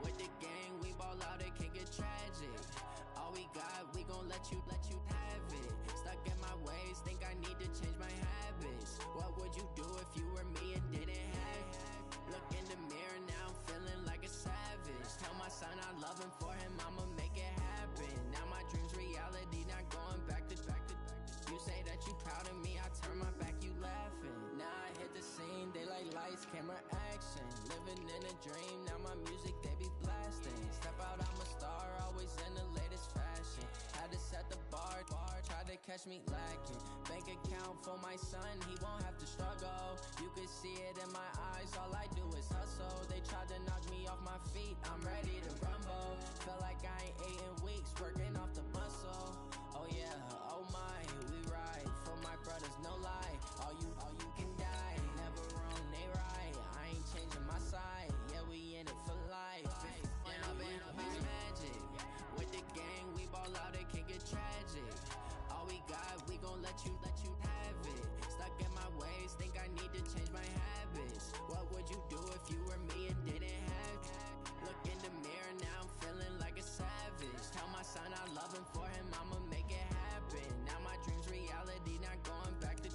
With the gang, we ball out, it can get tragic. All we got, we gon' let you have it. Stuck in my ways, think I need to change my habits. What would you do if you were me and didn't have it? Look in the mirror now, I'm feeling like a savage. Tell my son I love him, for him I'ma make it happen. Now my dream's reality, not going back to. You say that you proud of me, I turn my back, you laughing. Now I hit the scene, they like lights, camera, action. Living in a dream, now my music, they be blasting. Step out, I'm a star, always in the latest fashion. Had to set the bar, tried to catch me lacking. Bank account for my son, he won't have to struggle. You can see it in my eyes, all I do is hustle. They tried to knock me off my feet, I'm ready to rumble. Felt like I ain't ate in weeks, working off the muscle. Oh yeah, oh my, we ride for my brothers, no lie. All you can die, never wrong, they right. I ain't changing my side, yeah, we in it for life. And I've been magic. With the gang, we ball out, it can get tragic. All we got, we gon' let you have it. Stuck in my ways, think I need to change my habits. What would you do if you were me and didn't have it? Look in the mirror, now I'm feeling like a savage. Tell my son I love him, for him I'ma make it happen. Now my dream's reality, not going back to.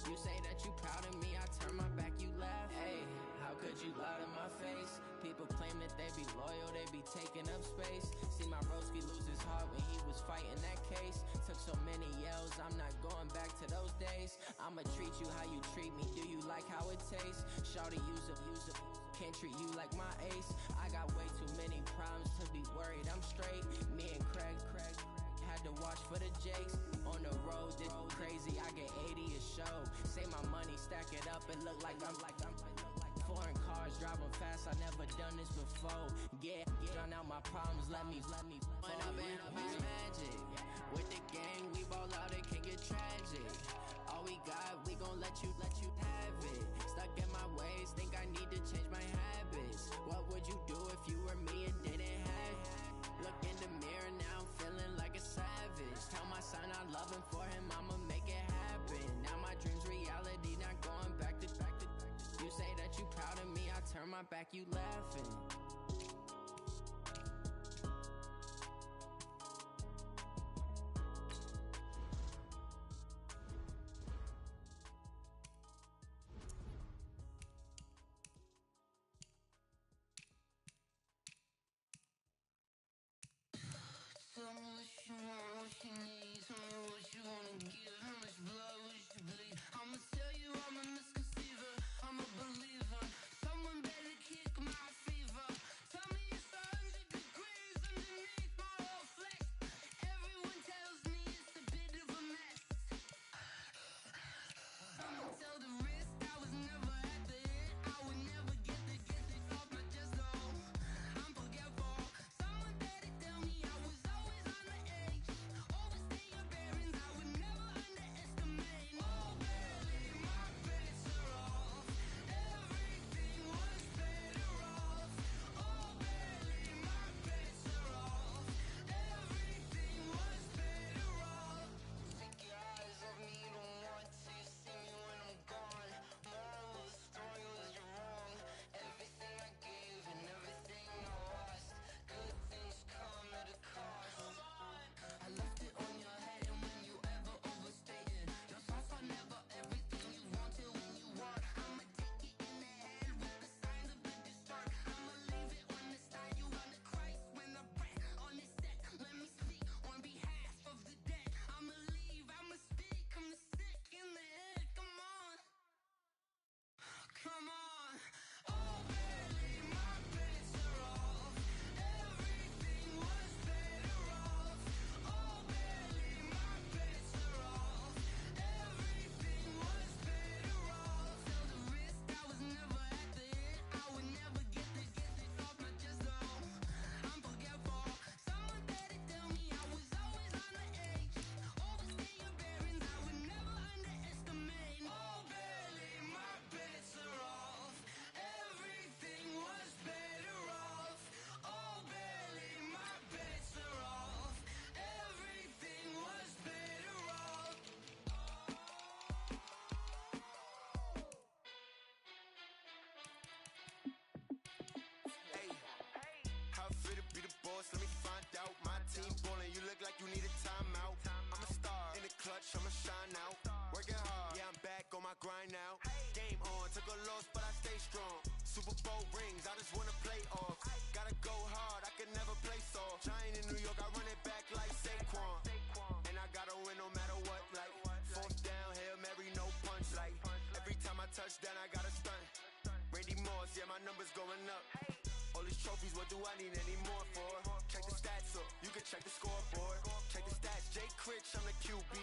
You say that you proud of me, I turn my back, you laugh. Hey, how could you lie to my face? People claim that they be loyal, they be taking up space. See my broski lose his heart when he was fighting that case. Took so many yells, I'm not going back to those days. I'ma treat you how you treat me, do you like how it tastes? Shawty, use up, can't treat you like my ace. I got way too many problems to be worried, I'm straight. Me and Craig had to watch for the Jakes. On the road, this crazy, I get 80 a show. Say my money, stack it up, and look like I'm foreign cars, driving fast, I never done this before. Yeah, drown out my problems, let me When I've been magic. With the gang, we ball out, it can get tragic. All we got, we gon' let you have it. Stuck in my ways, think I need to change my habits. What would you do if you were me and didn't have it? Look in the mirror, now I'm feeling like a savage. Tell my son I love him, for him I'ma make it happen. Now my dream's reality, not going back to. You say that you proud of me, I turn my back, you laughing. Tell me what you want, what you need. Tell me what you wanna give. How much blood would you bleed? I'ma tell you I'm a misconceiver, I'm a believer. Someone better kick my fever. Tell me it's 100 degrees underneath my whole flesh. Everyone tells me it's a bit of a mess. I'ma tell the risk I was never at the hit. I would never get this off my chest though. I'm forgetful. Someone better tell me I was always on the edge. Overstay your bearings, I would never underestimate. Oh barely, my bets are off. Everything was better off. Oh barely, my bets are off. Everything was better off. Take your eyes off me, you don't want to see me when I'm gone. Moral of the story was you're wrong. Everything I gave and everything I lost. Good things come at a cost. I left it on your head, and when you ever overstay it, your thoughts are never everything you wanted when you want. I'ma take it in the head with the signs of the distort. I'ma leave it on the side, you run the Christ when I breath on this set. Let me speak on behalf of the dead. I'ma leave, I'ma speak, I'm the sick in the head, come on. Come on. Oh barely, my bets are off. Everything was better off. Oh barely, my bets are off. Everything was better off. Tell the risk I was never at the hit. I would never get this off my chest though. I'm forgetful. Someone better tell me I was always on the edge. Overstay your bearings, I would never underestimate. Oh barely, my bets are off. Everything was better off. Oh barely, my bets are off. Everything was better off. Hey, how it feel to be the boss? Let me find out. My team ballin', you look like you need a timeout. I'm a star in the clutch, I'ma shine out. Working hard, yeah, I'm back on my grind now. Game on, took a loss, but I stay strong. Super Bowl rings, I just wanna play off. Gotta go hard, I can never play soft. Giant in New York, I run it back like Saquon. And I gotta win no matter what, like fourth down, Hail Mary, no punch. Like every time I touch down, I gotta stunt. Randy Moss, yeah, my numbers going up. All these trophies, what do I need any more for? Check the stats up, you can check the scoreboard. Check the stats, Jay Critch, I'm the QB.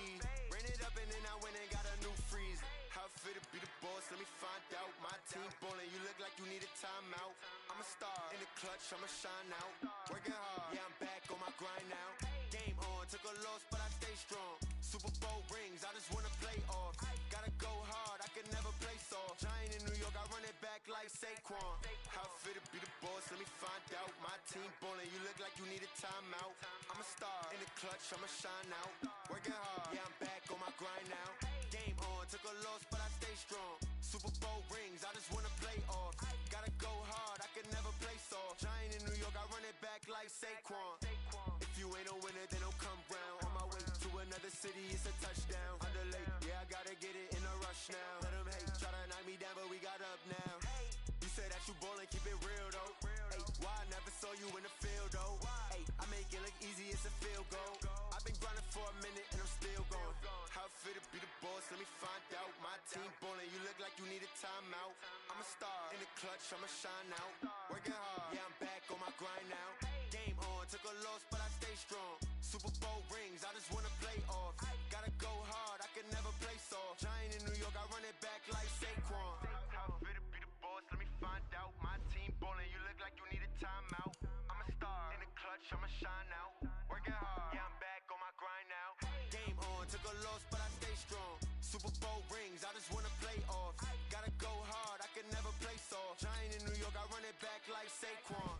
Ran it up and then I went and got a new freeze. How it feel to be the boss, let me find out. My team ballin', you look like you need a timeout. I'm a star, in the clutch, I'ma shine out. Working hard, yeah, I'm back on my grind now. Game on, took a loss, but I stay strong. Super Bowl rings, I just wanna play off. Gotta go hard, I can never play soft. Giant in New York, I run it back like Saquon. How it feel to be the boss, let me find out. My team ballin', you look like you need a timeout. I'm a star, in the clutch, I'ma shine out. Working hard, yeah, I'm back on my grind now. Game on, took a loss, but I stay strong. Super Bowl rings, I just wanna play off. Gotta go hard, I can never play soft. Giant in New York, I run it back like Saquon. If you ain't a winner, then don't come round. On my way to another city, it's a touchdown. Underlay, yeah, I gotta get it in a rush now. Let them hate, try to knock me down, but we got up now. You say that you ballin', keep it real though. Hey, why I never saw you in the field though? Hey, I make it look easy, it's a field goal. I've been grinding for a minute and I'm still going. How it feel to be the boss, let me find out. My team ballin', you look like you need a timeout. I'm a star, in the clutch, I'ma shine out. Working hard, yeah, I'm back on my grind now. Game on, took a loss, but I stay strong. Super Bowl rings, I just wanna play off. Gotta go hard, I can never play soft. Giant in New York, I run it back like Saquon. How it feel to be the boss, let me find out. My team ballin', you look like you need a timeout. I'm a star, in the clutch, I'ma shine out. Working hard, yeah, I'm back on my grind now. Game on, took a loss, but I stay strong. Super Bowl rings, I just wanna play off. Gotta go hard, I can never play soft. Giant in New York, I run it back like Saquon.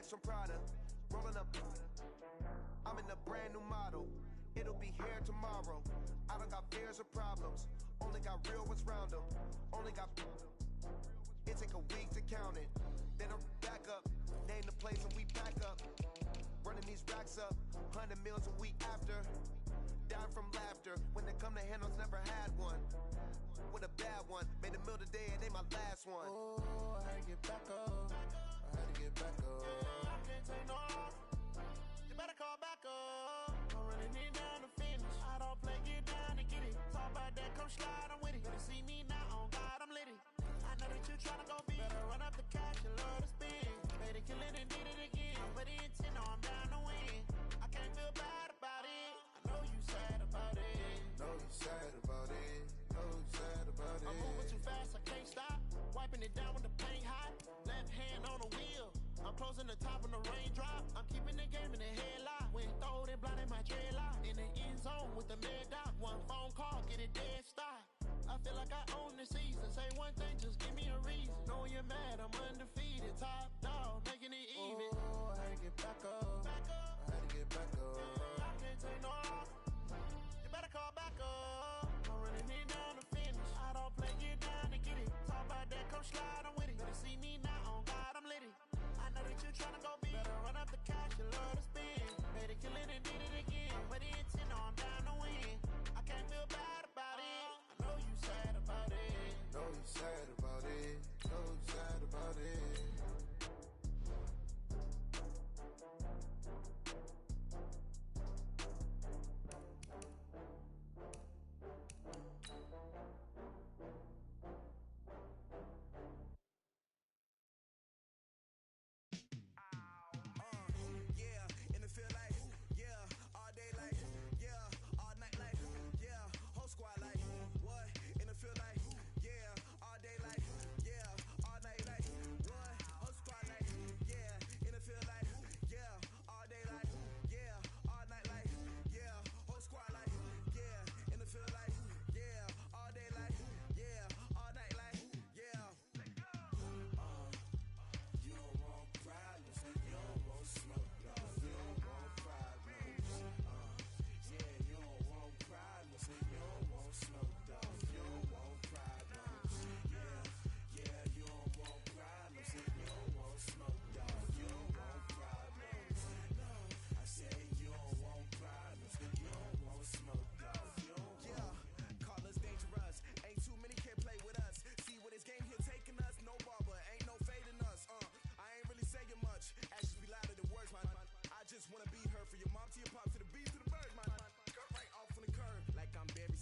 From Prada, rolling up. I'm in a brand new model. It'll be here tomorrow. I don't got fears or problems. Only got real ones round them. Only got. It take a week to count it. Then I'm back up. Name the place and we back up. Running these racks up. 100 meals a week after. Dying from laughter. When they come to handles, never had one. With a bad one. Made a meal today and they my last one. Oh, I had to get back up. I had to get back up. I can't take no loss. You better call back up. I'm running it down to finish. I don't play, get down and get it. Talk about that, come slide, I'm with it. Better see me now, on God, I'm litty. I know that you tryna go big. Better run up the cash and love to spend. Made a killing and did it again. But the intent, no, I'm down to win. I can't feel bad about it. I know you sad about it. Know you sad about it. Know you sad about it. I'm moving too fast, I can't stop. Wiping it down with the paint hot. Left hand on the wheel. I'm closing the top when the raindrop. I'm keeping the game in the headlock. When throwed and blinded my dreadlock. In the end zone with the mad dot. One phone call, get it dead stop. I feel like I own the season. Say one thing, just give me a reason. Knowing you're mad, I'm undefeated. Top dog, making it even. Oh, I had to get back up. I had to get back up. I can't take no loss. You better call back up. I'm running it down to finish. I don't play, get down and get it. Talk about that, come slide, I'm with it. Better see me now, on God, I'm litty. I know that you tryna go big. Better run up the cash, you love to spend. Made a killing and did it again. But the intent, no, I'm down to win. I can't feel bad about it. I know you sad about it. Know you sad about it. Know you sad about it.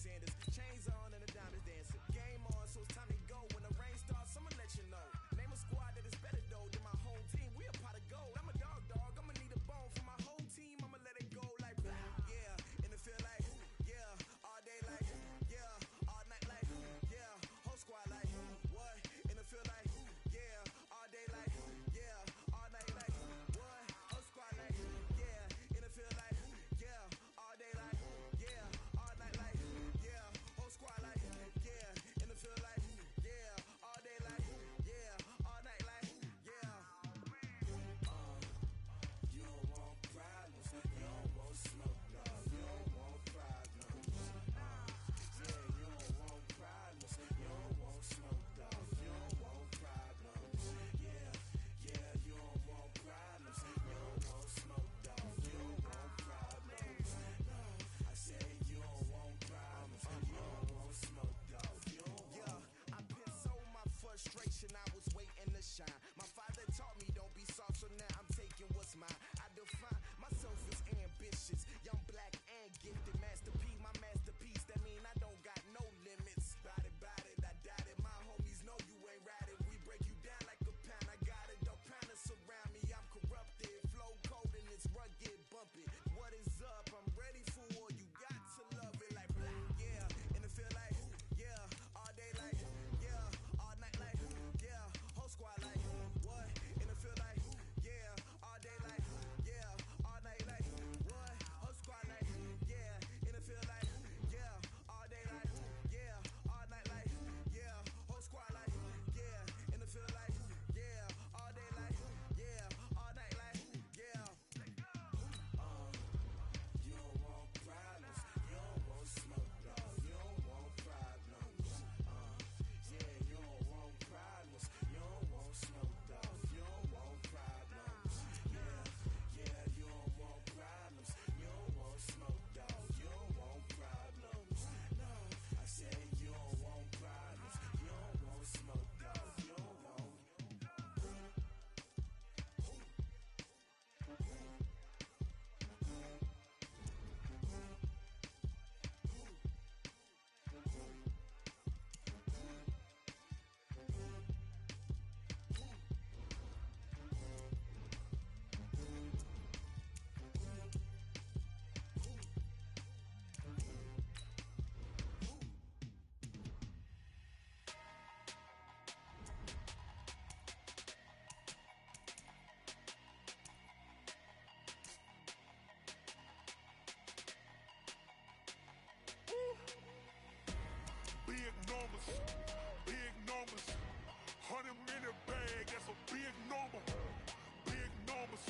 Sanders. Chains on and the diamonds dancing. Game on, so it's time to go. When the rain starts, I'ma let you know. Name a squad that is better though than my home team. We a pot of gold. I'm a dog. I'ma need a bone for my whole team. I'ma let it go like blah. Yeah, and it feel like yeah, all day like yeah, all night like yeah, whole squad like what? And it feel like yeah, all day like yeah, all night like what? Whole squad like yeah, and it feel like yeah, all day like yeah, all night like yeah, whole squad like yeah, and it feel like yeah, all day like yeah, all night like yeah. You don't want problems, you don't want smoke, no, you don't want problems. Yeah, you don't want problems, you don't want smoke, dog, you don't want problems. Yeah, you don't want problems, you don't want smoke, dog, you don't want problems. No, I said you don't want problems, you don't want smoke, dog, you don't want. Yeah, I've been so my frustration, I was waiting to shine. My father taught me don't be soft, so now I'm taking what's mine. I define myself as ambitious, young, black, and gifted. Master P, my masterpiece. That mean I don't got no limits. Bout it, I doubt it. My homies know you ain't ride it. We break you down like a pound. I got it, dog pounders surround me. I'm corrupted, flow cold and it's rugged, bumpy. What is up? I'm ready for war. You got to love it like blah. Yeah, and it feel like yeah, all day like yeah, all night like yeah, whole squad like what? And it feel like yeah, all day like yeah, all night like what? Whole squad like yeah, and it feel like yeah, all day like yeah, all night like yeah, whole squad like yeah, and it feel like yeah, all day like yeah, all night like yeah. You don't want problems, you don't want smoke, dog, you don't want problems. Yeah, you don't want problems, you don't want smoke, dog, you don't want problems. Yeah, you don't want problems, you don't want smoke, dog, you don't want problems. No, I said you don't want problems, you don't want smoke, dog, you don't want. Big numbers, 100-minute bag, that's a big number. Big numbers,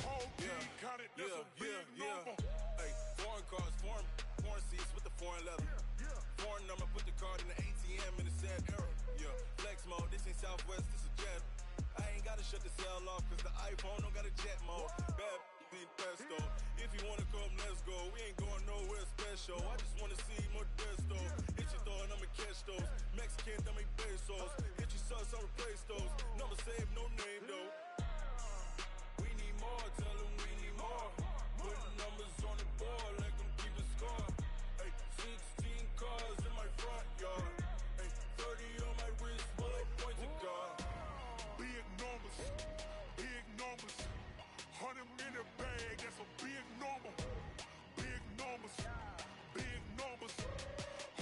whole team counted, that's a big number. Hey, foreign cars, foreign seats with the foreign leather. Foreign number, put the card in the ATM in the sad era. Yeah, flex mode, this ain't Southwest, this a jet. I ain't gotta shut the cell off, cause the iPhone don't got a jet mode. Bad ain't pesto. If you wanna come, let's go. We ain't going nowhere special. I just wanna see more desto. Hit your thought, I'ma catch those. Mexican, dummy pesos. Hit your sus, I'll replace those. Number saved, no name though. We need more, tell them we need more. Putting numbers on the board like I'm keeping score. Hey, 16 cars in my front yard. Hey, 30 on my wrist while I point to God. Big numbers, 100-minute bag, that's a big number. Big numbers,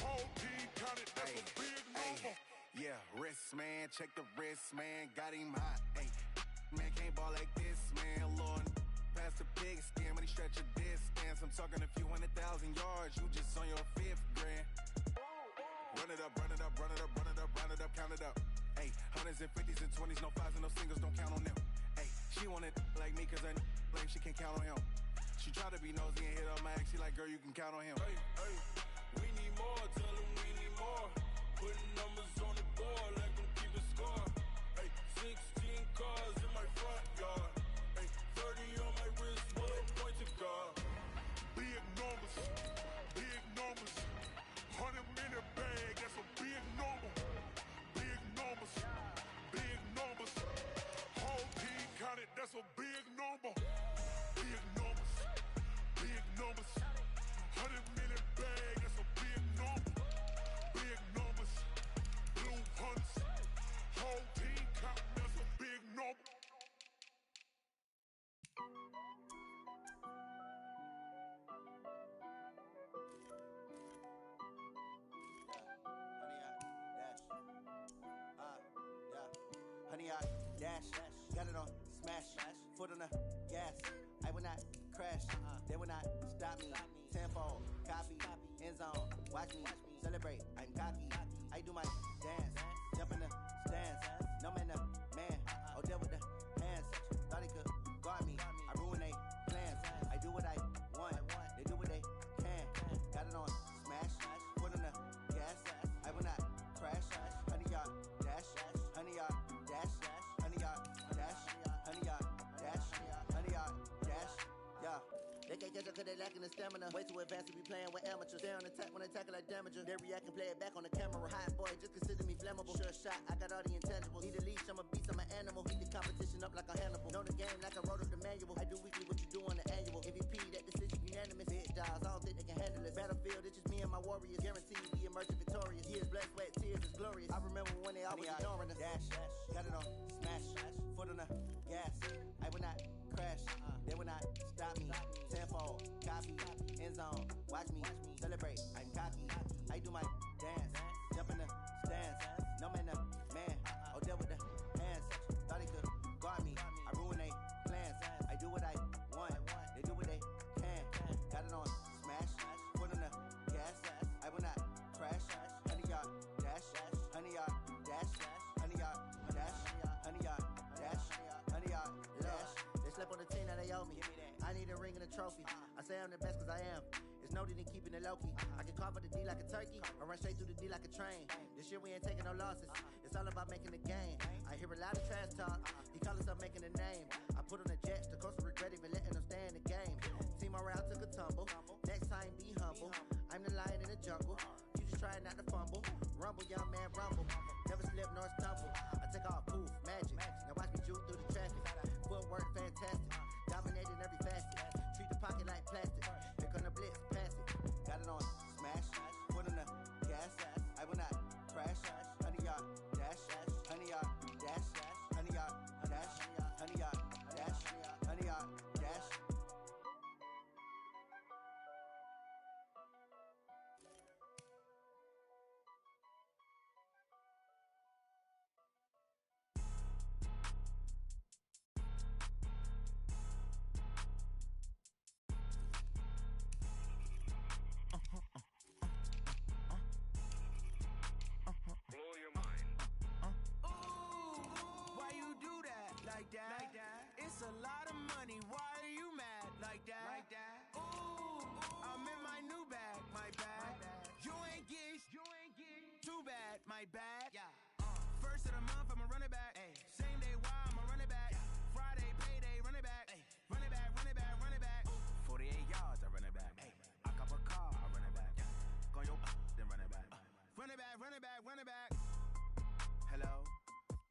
whole team counted, that's a big number. Yeah, wrist man, check the wrist man, got him hot. Hey, man can't ball like this, man. Lord, past the pig skin, but he stretch a distance. I'm talking a few 100,000 yards, you just on your 5th grand. Run it up, count it up. Hey, hundreds and 50s and 20s, no 5s and no singles, don't count on them. Hey, she want it like me, cause I like she can't count on him. She try to be nosy and hit on my ex, she like, girl, you can count on him. Hey, we need more, tell them we need more. Putting numbers on the board like I'm keeping score. Hey, 16 cars in my front yard. Hey, 30 on my wrist, while I point to God. Big numbers, 100-minute bag, that's a big number. Big numbers, whole team counted, that's a big number. Big numbers, 100 100 yard dash. Got it on smash. Foot on the gas. I will not crash. They will not stop me. Tenfold, copy, end zone. Watch me celebrate. I'm cocky. I do my dance. Jump in the stands. No man, the man. Oh, deal with the hands. Thought he could guard me. I ruin they plans. I do what I want. They do what they can. Got it on smash. Foot on the gas. I will not crash. 100 yard dash. 100 yard dash. 100 yard dash. 100 yard dash. 100 yard dash. Yeah. They can't catch up cause they lacking the stamina. Way too advanced to be playing with amateurs. Stay on attack when I tackle like damager. They react and play it back on the camera. Hot boy, just consider me flammable. Sure shot, I got all the intangibles. Need a leash, I'm a beast, I'm an animal. Heat the competition up like a Hannibal. Know the game like I wrote up the manual. I do weekly what you do on the annual. MVP, that decision unanimous. Big dogs, I don't think they can handle it. Battlefield, it's just me and my warriors. Guaranteed we emerge victorious. Years, blood, sweat, tears, it's glorious. I remember when they always ignoring us. Dash, got it on smash. Foot on the gas. I will not crash. They will not stop me. Tenfold, copy, end zone. Watch me celebrate. I'm cocky. I do my dance. Jump in the stands. No man, the man. Oh, deal with the hands. Thought he could guard me. I ruin they plans. I do what I want. They do what they can. Got it on smash. Foot on the gas. I will not crash. 100 yard dash. 100 yard dash. 100 yard dash. 100 yard dash. 100 yard dash. They slept on the team that they owe me. I need a ring and a trophy. I say I'm the best cause I am. It's no need in keeping it low-key. I can carve up the D like a turkey or run straight through the D like a train. This year we ain't taking no losses. It's all about making the game. I hear a lot of trash talk. He call us up making a name. I put on the jets. The coast will regret even letting them stay in the game. Team morale took a tumble. Next time be humble. I'm the lion in the jungle. You just try not to fumble. Rumble, young man, rumble. Never slip nor stumble. I take off, poof, magic. Now watch me juke through the traffic. Footwork fantastic. Dominating every facet. Treat the pocket like plastic. Here come the blitz, pass it. Got it on smash. Foot on the gas. I will not crash. 100 yard dash. 100 yard dash. 100 yard dash. 100 yard dash. 100 yard dash. Blow your mind. Ooh, why you do that? Like that? It's a lot of money. Why are you mad? Like that? Ooh, I'm in my new bag. My bad. You ain't get too bad. My bad. Yeah. First of the month, I'ma run it back. Ay. Same day, why I'ma run it back. Friday, payday, run it back. Ay. Run it back, run it back, run it back. 48 yards, I run it back. Ay. I cop a car, I run it back. Go on your then run it back. Run it back, run it back, run it back. Hello?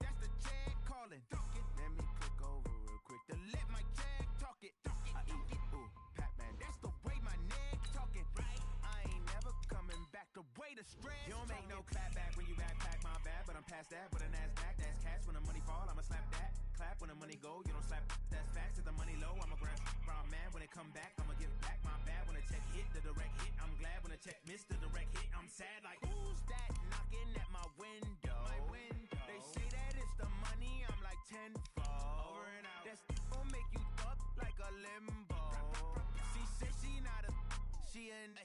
That's the check calling. Let me click over real quick to let my check talk it. I eat it, ooh, Pac-Man. That's the way my neck talking. Right? I ain't never coming back. The way the stress. You don't make no clap back when you backpack, my bad. But I'm past that with a NASDAQ. That's cash. When the money fall, I'ma slap that. Clap when the money go, you don't slap. That's facts. If the money low, I'ma grab brown man. When it come back, I'ma give back my bad. When the check hit, the direct hit. I'm glad when the check missed the direct hit. I'm sad like, who's that knocking at my window? They say that it's the money, I'm like tenfold. Over and out. That's gon' make you up like a limbo. She said she not a, she an.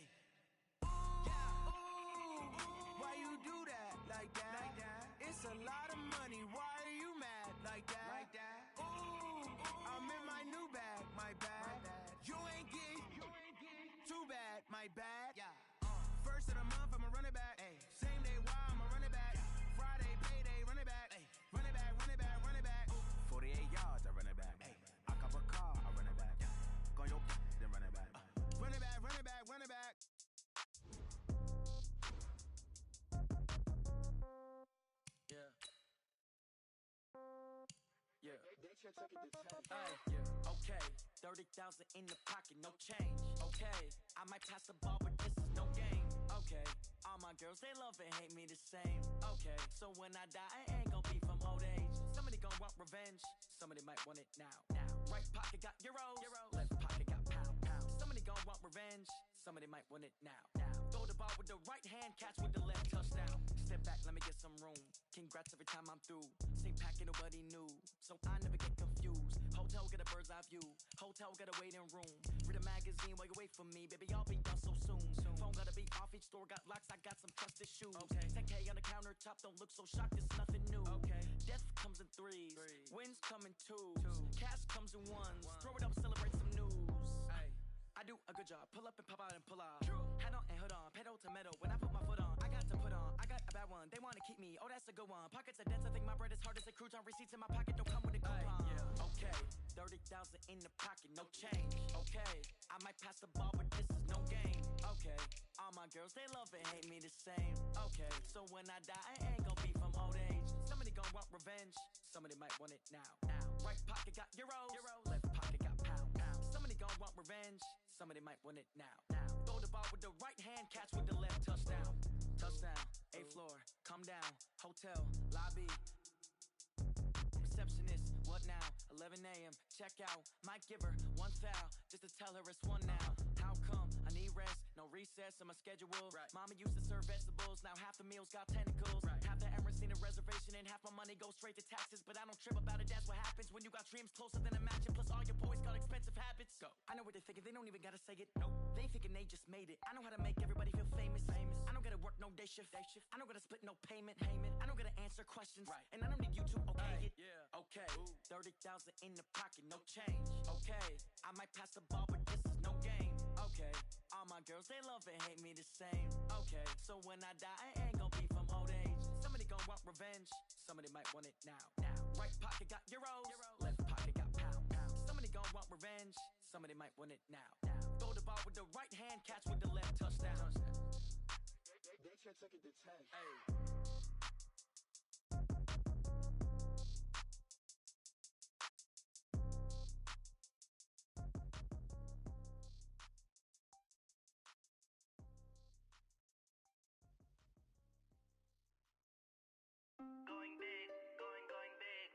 Why you do that? Like that? It's a lot of money. Why are you mad? Like that? Ooh, I'm in my new bag. My bad. You ain't get too bad. My bad. Yeah. First of the month, I'ma run it back. Ay. Same day, why I'ma run it back. Friday, payday, run it back. Ay. Run it back, run it back, run it back. 48 yards, I run it back. Ay. I cop a car, I run it back. Go on your then run it back. Run it back, run it back, run it back. Yeah. Yeah. Okay, 30,000 in the pocket, no change. Okay, I might pass the ball, but this is no game. Okay, all my girls, they love and hate me the same. Okay, so when I die, I ain't gon' be from old age. Somebody gon' want revenge, somebody might want it now. Right pocket got euros, left pocket got pounds. Somebody gon' want revenge, somebody might want it now. Throw the ball with the right hand, catch with the left touchdown. Step back, let me get some room. Congrats every time I'm through. Same packet, nobody knew, so I never get confused. Hotel got a bird's eye view. Hotel got a waiting room. Read a magazine while you wait for me, baby. I'll be done so soon. Phone gotta be off. Each store got locks. I got some trusted shoes. Okay. 10K on the countertop. Don't look so shocked. It's nothing new. Okay. Death comes in threes. Wins come in twos. Cash comes in ones. Throw it up, celebrate some news. Ay. I do a good job. Pull up and pop out and pull off. Head on and hood on. Pedal to metal. When I put my foot on, I got to put on. I got a bad one. They wanna keep me. Oh, that's a good one. Pockets are dense. I think my bread is hard as a crouton. Receipts in my pocket don't come with a coupon. Yeah. Okay. 30,000 in the pocket. No change. Okay. I might pass the ball, but this is no game. Okay. All my girls, they love and hate me the same. Okay. So when I die, I ain't gon' be from old age. Somebody gon' want revenge. Somebody might want it now. Right pocket got euros. Left pocket got pound. Somebody gon' want revenge. Somebody might want it now. Throw the ball with the right hand, catch with the left. Touchdown. Touchdown. 8th floor. Come down. Hotel. Lobby. Receptionist. What now? 11 a.m. Check out. Might give her one foul just to tell her it's one now. How come? I need rest. No recess in my schedule. Right. Mama used to serve vegetables. Now half the meals got tentacles. Right. Half the Emirates need a reservation and half my money goes straight to taxes. But I don't trip about it. That's what happens when you got dreams closer than a mansion. Plus all your boys got expensive habits. Go. I know what they're thinking. They don't even gotta say it. Nope. They ain't thinking they just made it. I know how to make everybody feel famous. I don't gotta work no day shift. I don't gotta split no payment. I don't gotta answer questions. Right. And I don't need you to okay it. Yeah. Okay. 30,000 in the pocket. No change. Okay. I might pass the ball, but this is no game. Okay. All my girls, they love and hate me the same. Okay. So when I die, I ain't gon' be from old age. Somebody gon' want revenge. Somebody might want it now. Right pocket got euros. Left pocket got pound. Somebody gon' want revenge. Somebody might want it now. Throw the ball with the right hand, catch with the left. Touchdown. They can't take it to 10. Hey. Going big, going big.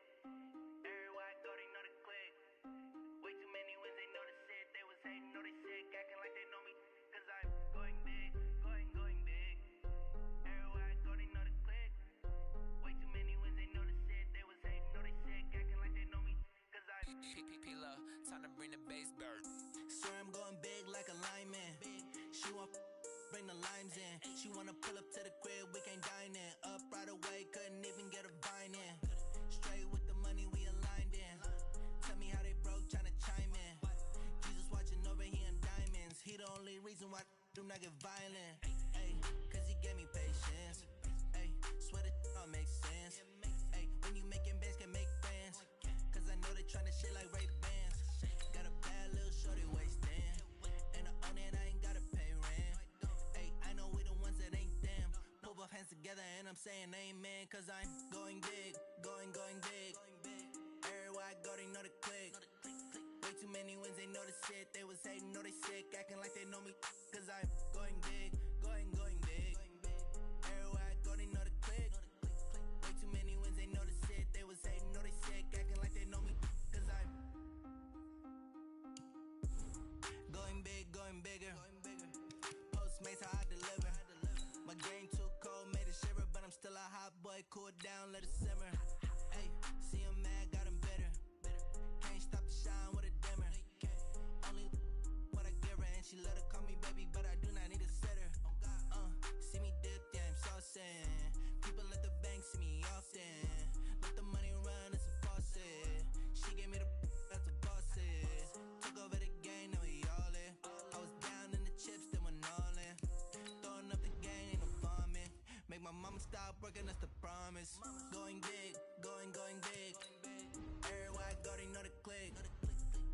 Everywhere I go, they know the click. Way too many wins, they know the shit. They was hating, know they sick, acting like they know me. Cause I'm going big, going big. Everywhere I go, they know the click. Way too many wins, they know the shit. They was hating, know they sick, acting like they know me. Cause I'm P-P-P-Love, time to bring the bass bird. Swear I'm going big like a lineman. She want bring the limes in. She wanna pull up to the crib, we can't dine in. Up right away, couldn't even get a vine in. Straight with the money, we aligned in. Tell me how they broke, tryna chime in. Jesus watching over, he in diamonds. He the only reason why do not get violent. Ay, cause he gave me patience. Ay, swear that all makes sense. Ay, when you making bands, can make friends. Cause I know they tryna shit like Ray-Bans. Got a bad little shorty wasting. And I own it, I ain't gotta pay rent. Ay, I know we the ones that ain't them. Pull both hands together and I'm saying amen. Cause I'm going big, going big. Everywhere I go, they know the click. Way too many wins, they know the shit. They was hating, know they sick, acting like they know me. Cause I'm going big, going big. Everywhere I go, they know the click. Way too many wins, they know the shit. They was hating, know they sick, acting like they know me. Cause I'm going big, going bigger. Postmates how I deliver. My game too cold, made it shiver, but I'm still a hot boy. Cool down, let it simmer. Hey, see him mad, got him bitter. Can't stop the shine with a dimmer. Only what I give her, and she let her call me baby, but I do not need a sitter. See me dip, yeah, I'm saucing. People at the bank see me often. Let the money run, it's a faucet. She gave me the that's a bosses. Took over the game, now we all in. I was down in the chips, then went all in. Throwing up the game, ain't no farming. Make my mama stop working, that's the promise. Going big, going big. Everywhere I go, they know the click.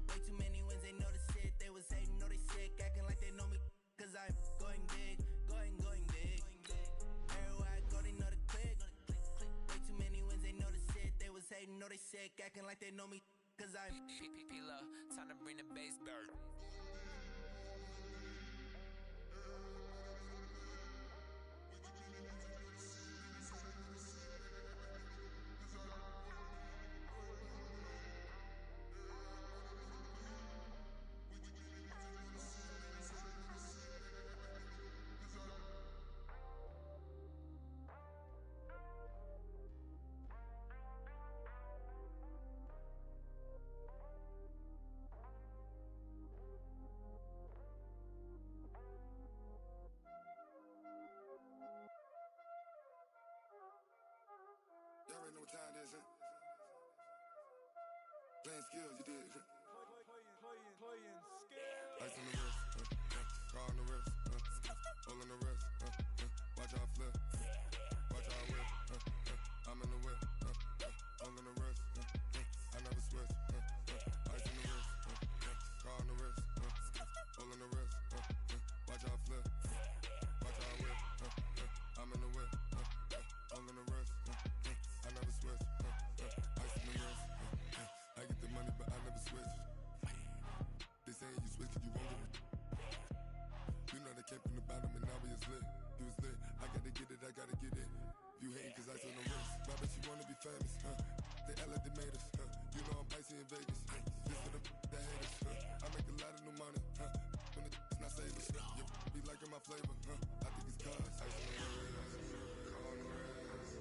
Way too many wins, they know the shit. They was hating, know they sick, acting like they know me. Cause I'm going big, going big. Everywhere I go, they know the click. Way too many wins, they know the shit. They was hating, know they sick, acting like they know me. Cause I'm P-P-P-Love, time to bring the bass bird. playing skills, you did. Playing skills. Ice on the wrist, car on the wrist, hole in the wrist, watch how I flip, watch how I whip, I'm in the whip, hole in the wrist, I never switch, ice on the wrist, car on the wrist, hole in the wrist, watch how I flip, watch how I whip, I'm in the whip, hole in the wrist, I never switch, ice on the wrist, I get the money but I never switch. They say you switch it, you won't get it. You know they came from the bottom and now we is lit. You was lit, I gotta get it, I gotta get it. You hating cause ice on the wrist. My bitch, you wanna be famous, They act like they made us, You know I'm icy in Vegas. This for the that hate us, I make a lot of new money, When the not savers, You be liking my flavor, I think it's cause ice on the wrist, car on the wrist,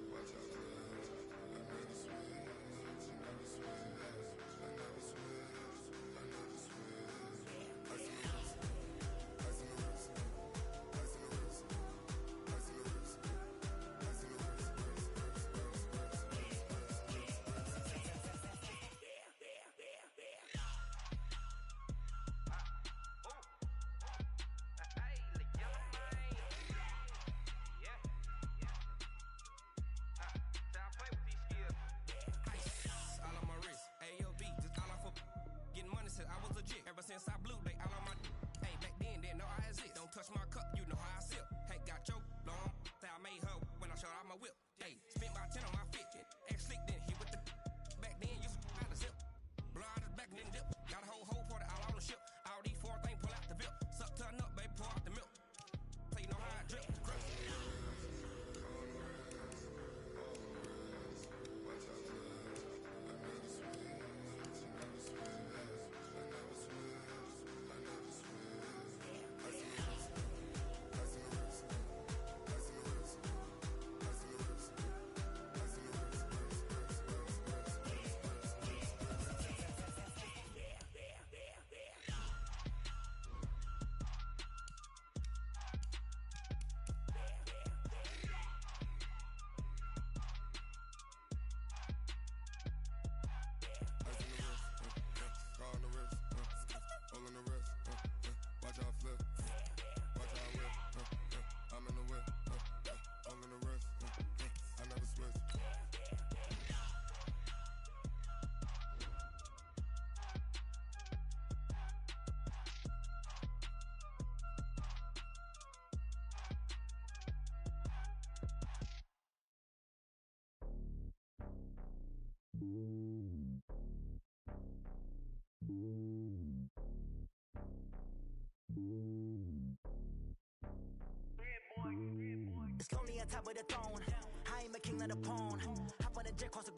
watch out for this. I never switch, I never switch. Since I blew, they all on my. Hey, back then, didn't know I exist. Don't touch my cup, you know how I sip. Hey, got your long. Say I made her when I showed out my whip. Hey, spent about 10 on my fit. Act slick, then hit with the. Back then, used to out the zip. Blow out his back, then dip. Got a whole party all on the ship. All these four things pull out the VIP. Suck, turn up, baby, pour out the milk. Play, you know how I drip. Crush. Slowly on top of the throne. I am a king of the pawn. Hop on the jet, cross the